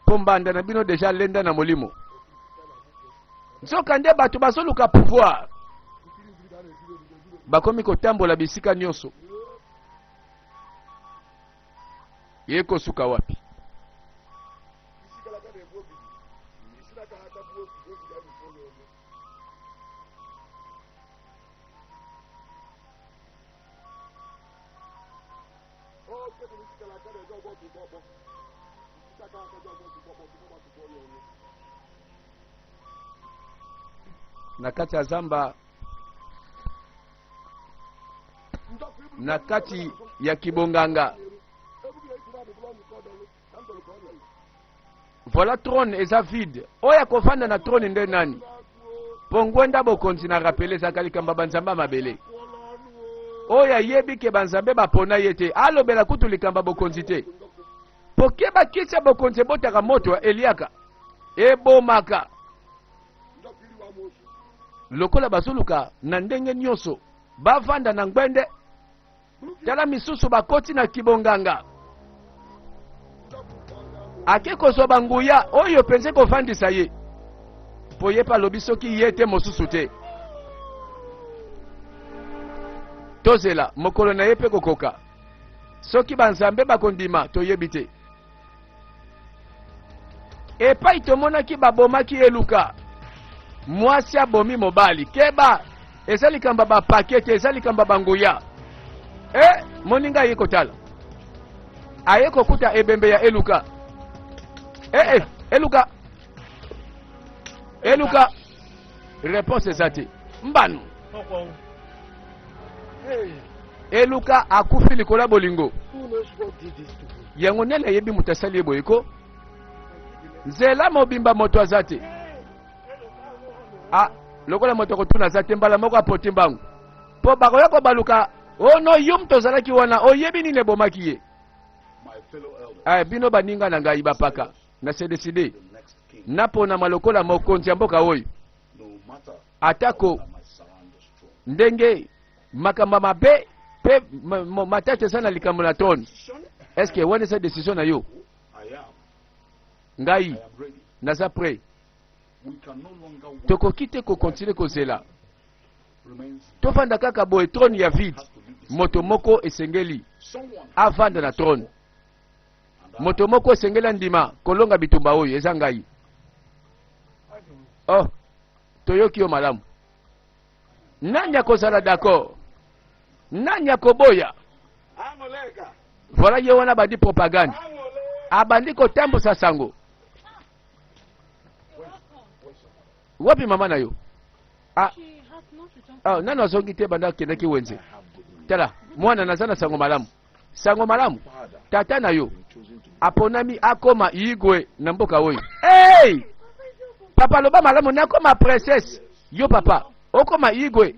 Pombanda na bino deja lenda na molimo. Nzoka nde bato bazoluka pouvoir. Bakomi kotambola bisika nyonso. Yeko suka wapi? Nakati ya zamba nakati ya kibonganga. Voilà trône eza vide. Oya kofanda na trône nde nani? Pongwenda bokonzi na rappeler zakali kamba banzamba mabele. Oya yebi ke banzambe bapona yete. Alobela kutu likamba bokonzi te. Pokeba kitsa bokonzi botaka moto wa Eliaka. Ebomaka. Lokola basuluka na ndenge nyonso bavanda na ngwende tala misusu bakoti na kibonganga akeko so banguya oyo penze ko fandisa ye poye pa lobi soki yete mosusu te tozela mokolo na yepe kokoka soki banzambe bakondima toyebite epai tomonaki babomaki eluka mwasi abomi mobali keba ezali kamba ba pakete ezali kamba banguya moninga yeko tala ayeko kuta ebembe ya eluka eluka réponse ezati mbanu eluka akufi likola bolingo yango nele yebi mutasali eboyeko nzela mobimba moto azati Ah, lokola moto kotuna za tembala moko apoti mbangu. Po bakoya ko baluka, oh no yum tozalaki wana, oyebi nini ebomaki ye. Ah, bino baninga na ngai bapaka. Na se décider. Napona malokola mokonzi ya mboka oyo. Atako ndenge makamba mabe pe matete sana likambo na trône. Est-ce que wana cette décision na yo? Ngai naza prêt. Tokoki te ko continuer kozela. Tofanda kaka boye trône ya vide. Moto moko esengeli avanda na trône. Moto moko esengeli ndima kolonga bitumba oyo eza ngai. Oh, toyoki yo malamu. Nani akozala d'accord? Nani akoboya? Voilà ye wana bandi propagande. Abandi kotambusa sango. Wapi mama na yo? Ah, nani azongi te banda kendaki wenze. Tala, mwana nazana sango malamu. Sango malamu. Tata na yo aponami akoma igwe na mboka oyo. Hey! Papa loba malamu nakoma princesse. Yo papa, okoma igwe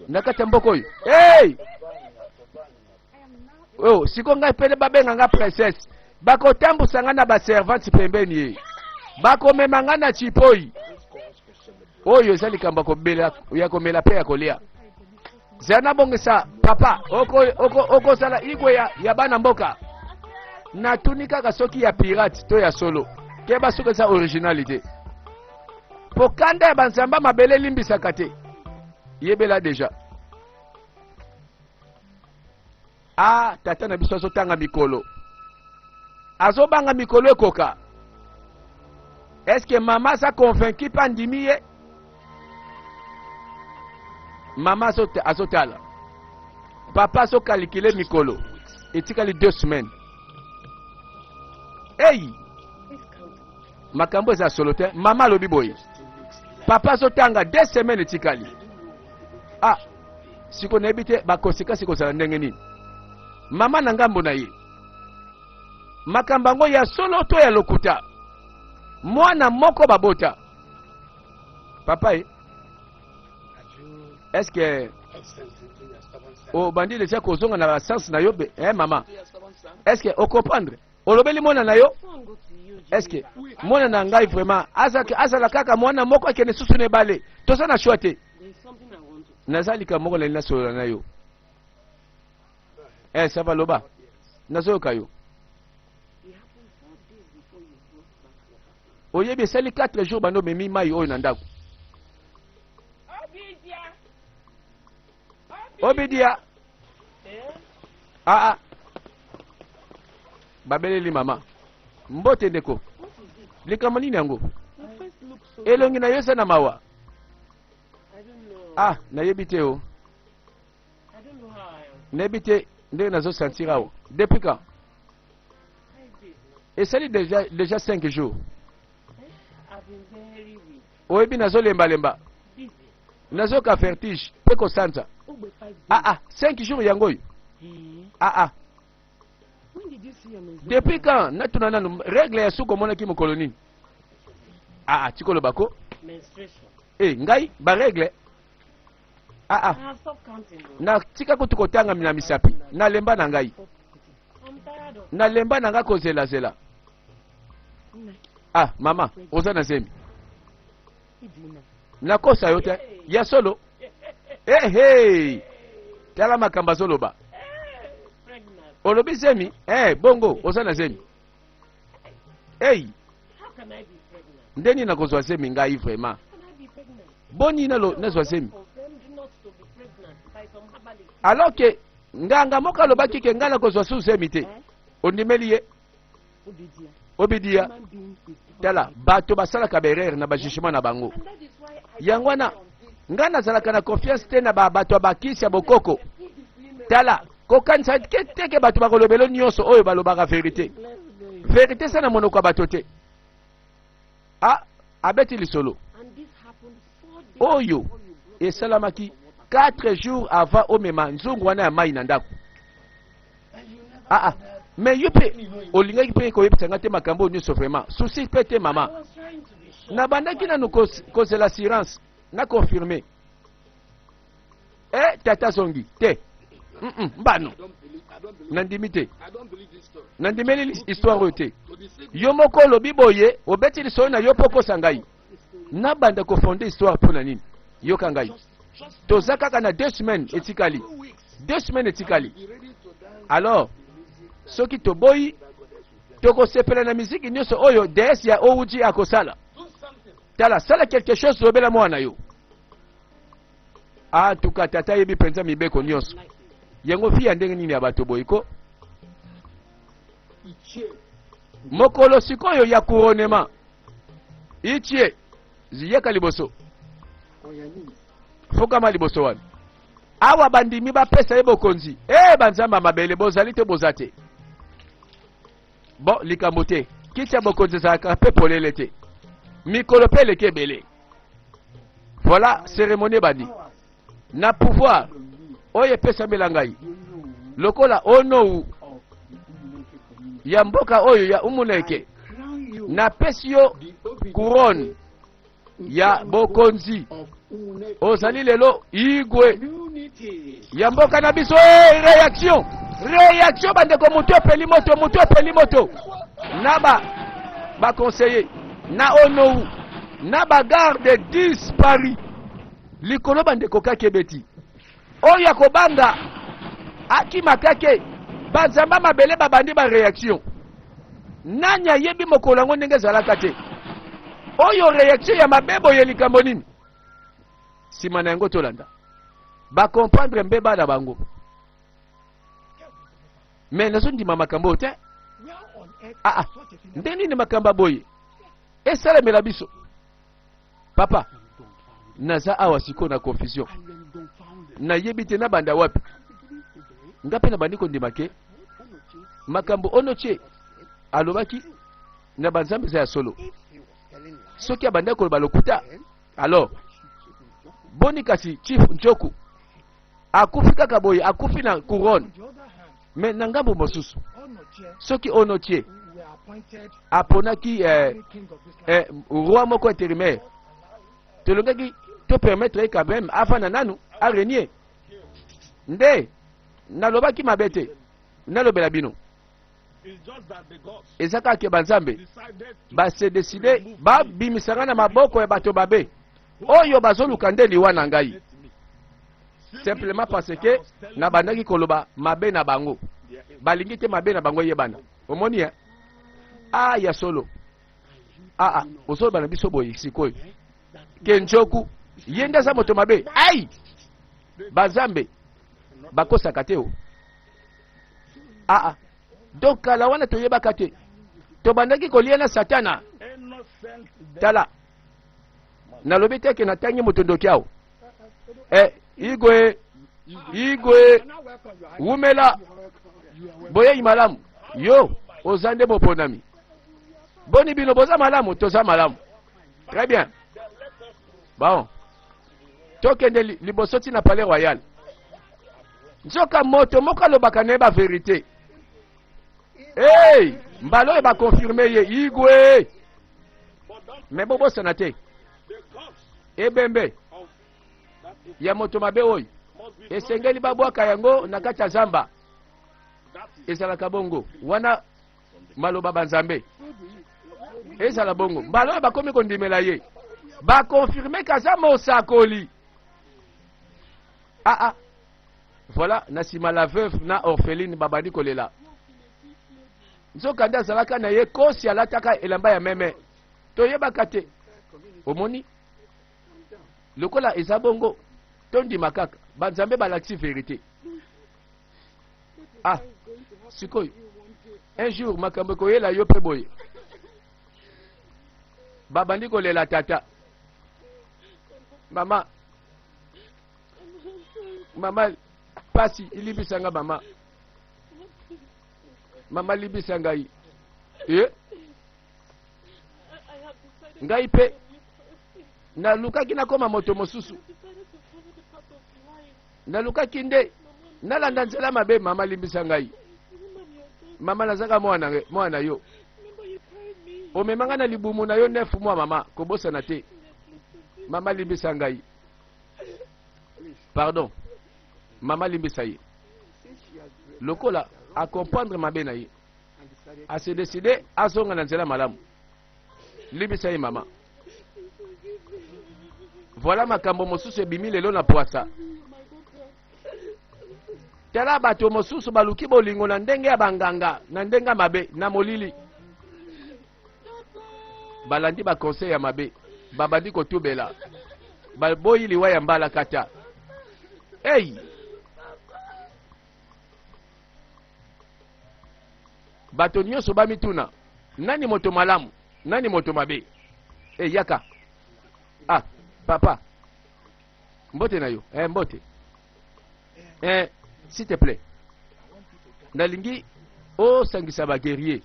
nakata mboko oyo. Hey! Oh, siko ngai pele babenga nga princesse. Bako tambusa nga na ba servante pembeni ye. Bako memanga na chipoi. Oyo ezali kamba ko bela ya komela pe ya kolia. Zana bongesa papa, oko sala igwe ya bana mboka. Na tunika ka soki ya pirate to ya solo. Keba soki sa originalité. Pokandé ya banzamba mabele limbisaka te. Yebela deja. Ah, tata na biso azotanga mikolo. Azobanga mikolo ekoka. Est-ce que maman sa convaincu pa ndimi ye? Maman azotala. Papa so calculer mikolo. Etikali 2 semaines. Hey! Makambo za solo te. Mama lobi boy. Papa azotanga 2 semaines etikali. Ah, siko nebite bakosika siko sala ndenge nini? Mama na ngambo na ye. Makambango ya solo to ya lokuta. Mwana moko babota. Papa est-ce que o bandi déjà kozonga na sens na yo maman? Est-ce que o comprendre? O lobeli mwana na yo? Est-ce que mwana na ngai vraiment azala kaka mwana moko akene susu ne bale. Toza na choite. Nazalika moko na solo na yo. Ça va loba. Nazo kayo. Oyebi sali 4 jours bando memi mai oyo na ndako. Obidia. Ah. Babeleli mama. Mbote ndeko. Likama nini yango? Elongi na yesa na mawa. Ah, na yebite o. Nebite ndenge nazo sentir awo. Depuis quand? Et ça dit déjà 5 jours. Oyebi nazo lemba. Nazo ka vertige. Peko santa. Ah, 5 jours yango. Ah. Depuis quand? Natuna nanu règle ya suko mona ki mokoloni. Ah, tikolo bako. Ngai ba règle. Ah. Na tika ko tukotanga mina misapi. Na lemba na ngai. Na lemba na nga kozela zela. Ah, mama, oza na zemi. Na kosa yote ya solo. Hey. Tala makamba zoloba. Olobi zemi? Bongo, oza na zemi. Hey. Ndeni na kozwa zemi ngai vraiment. Boni na zwa zemi. Alors que nganga moka lobaki ke ngala kozwa su zemi te. Ondimeli ye. Obidia. Tala bato basala kaberere na bajishima na bango. Yangwana ngana zalaka na confiance te na bato bakisi ya bokoko. Tala kokanisa teke bato bakolobelo nyonso oyo balobaka vérité. Vérité sana monoko bato te. Ah, abeti lisolo. Oyo esalamaki 4 jours avant omema nzungu wana ya mai na ndako. Ah. Mais yupe olingaki pe ko yepesanga te makambo nyonso vraiment. Souci pe te mama. Na bandaki na nous cause l'assurance. na confirmer. Eh, tata zongi, te. Mbano. Nandimite. Nandimeli histoire te. Yo moko lobi boye, obeti liso na yo poko sangai. Na banda ko fonder histoire pona nini. Yo kangai. Tozaka kana 2 semaines etikali. 2 semaines etikali. Alors, soki toboyi toko sepela na musique nyoso oyo DS ya ouji akosala. Tala sala quelque chose robela mwana yo. Ah, tukatata yebi penza mibeko nyonso. Yango fi ndenge nini ya bato boyiko. Mokolo sikoyo ya couronnement. Ichie ziyeka liboso. Fokama liboso wana. Awa bandimi ba pesa yebo konzi. Banzamba mabele bozali te bozate. Bon, likamote. Kicha bokonzi za kape polele te. Mikolo pele kebele. Voilà, cérémonie bandi. Na pouvoir. Oye pesa melangai. Lokola ono ya mboka oyo ya umuneke. Na pesio couronne ya bokonzi. Ozali lelo igwe. Ya mboka na biso réaction. Réaction bandeko muto peli moto. Naba ba conseiller na ono na ba garde disparu. Likolo bandeko kakebeti. Oya kobanga aki makake bazamba mabele babandi ba réaction. Nanya yebi mokolo ngo ndenge zalaka te. Oyo réaction ya mabebo ye likambo nini? Simana yango tolanda. Ba comprendre mbeba na bango. Mais nazo ndima makambo te. Ndeni ni makamba boye. Esala mela biso. Papa. Naza awa siko na confusion. Na yebite na banda wapi. Ngape na bandiko ndimake. Makambo onoche. Alobaki na banzambe za solo. Soki abanda ko balokuta. Alors. Boni kasi chief Njoku. Akufi kaka boye, akufi na couronne. Mais nangambo mosusu. Soki onoche. Aponaki roi moko intérimaire. Telongaki te permettre quand même afana nanu a régner. Nde nalobaki mabete. Nalobela bino. Ezaka ke banzambe. Ba se décider ba bimisanga na maboko ya bato babe. Oyo bazoluka nde liwa na ngai. Simplement parce que na bandaki koloba mabe na bango. Balingi te mabe na bango yebana. Omoni ya? Ah ya solo. Osolo bana biso boye sikoyo. Kenjoku yenda za moto mabe. Ai! Bazambe bakosa kateo. Donc la wana toyeba kate. To bandaki kolia na satana. Tala. Na lobete ke natangi moto ndokiao. Igwe Wumela boye imalamu. Yo ozande boponami. Boni bino boza malamu, toza malamu. Très bien. Bon. Tokende libosoti na palais royal. Nzoka moto moko lobaka neba vérité. Hey, mbalo e ba confirmer ye igwe. Mais bobo sanate. Ebembe. Ya moto mabe oyi. Esengeli babwaka yango na kati ya zamba. Ezalaka bongo. Wana maloba banzambe. Ezala bongo. Mbalo ba komi kondimela ye. Ba confirmer kaza mosakoli. Voilà, nasima la veuve na orpheline babandi kolela. Nzokanda zalaka na ye kosi alataka elamba ya meme. Toyeba kate. Omoni? Lokola ezabongo. Tondi makaka. Banzambe balati vérité. Sikoy. Un jour makambo koyela yo pe boye. Babandi kolela tata. Mama pasi ilibisanga mama. Mama libisanga yi. Ngai pe na luka kina koma moto mosusu. Na luka kinde na landa nzela mabe mama libisanga yi. Mama nazaka mwana yo. Omemanga na libumu na yo 9 mois mama kobosa na te. Mama limbisa ngai. Pardon. Mama limbisa ye. Lokola a comprendre mabe na ye. A se décider a zonga na nzela malamu. Limbisa ye mama. Voilà makambo mosusu ebimi lelo na poasa. Tala bato mosusu baluki bolingo na ndenge ya banganga, na ndenge mabe, na molili. Balandi ba conseil ya mabe, babandi kotubela. Balboyi liwa ya mbala kata. Hey! Bato nyonso bamituna, nani moto malamu, nani moto mabe? Hey, yaka. Ah, papa. Mbote na yo, mbote. S'il te plaît. Nalingi o sangisa ba guerrier.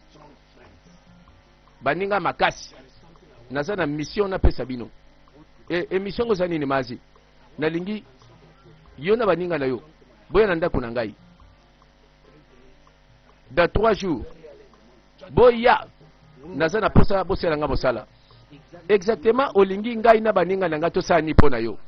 Baninga makasi. Naza na mission na pesa bino. Mission ko zani ni mazi. Nalingi yo na baninga na yo. Boya na ndako na ngai. Dans 3 jours. Boya naza na posa bosela nga bosala. Exactement olingi ngai na baninga na nga to sani pona yo.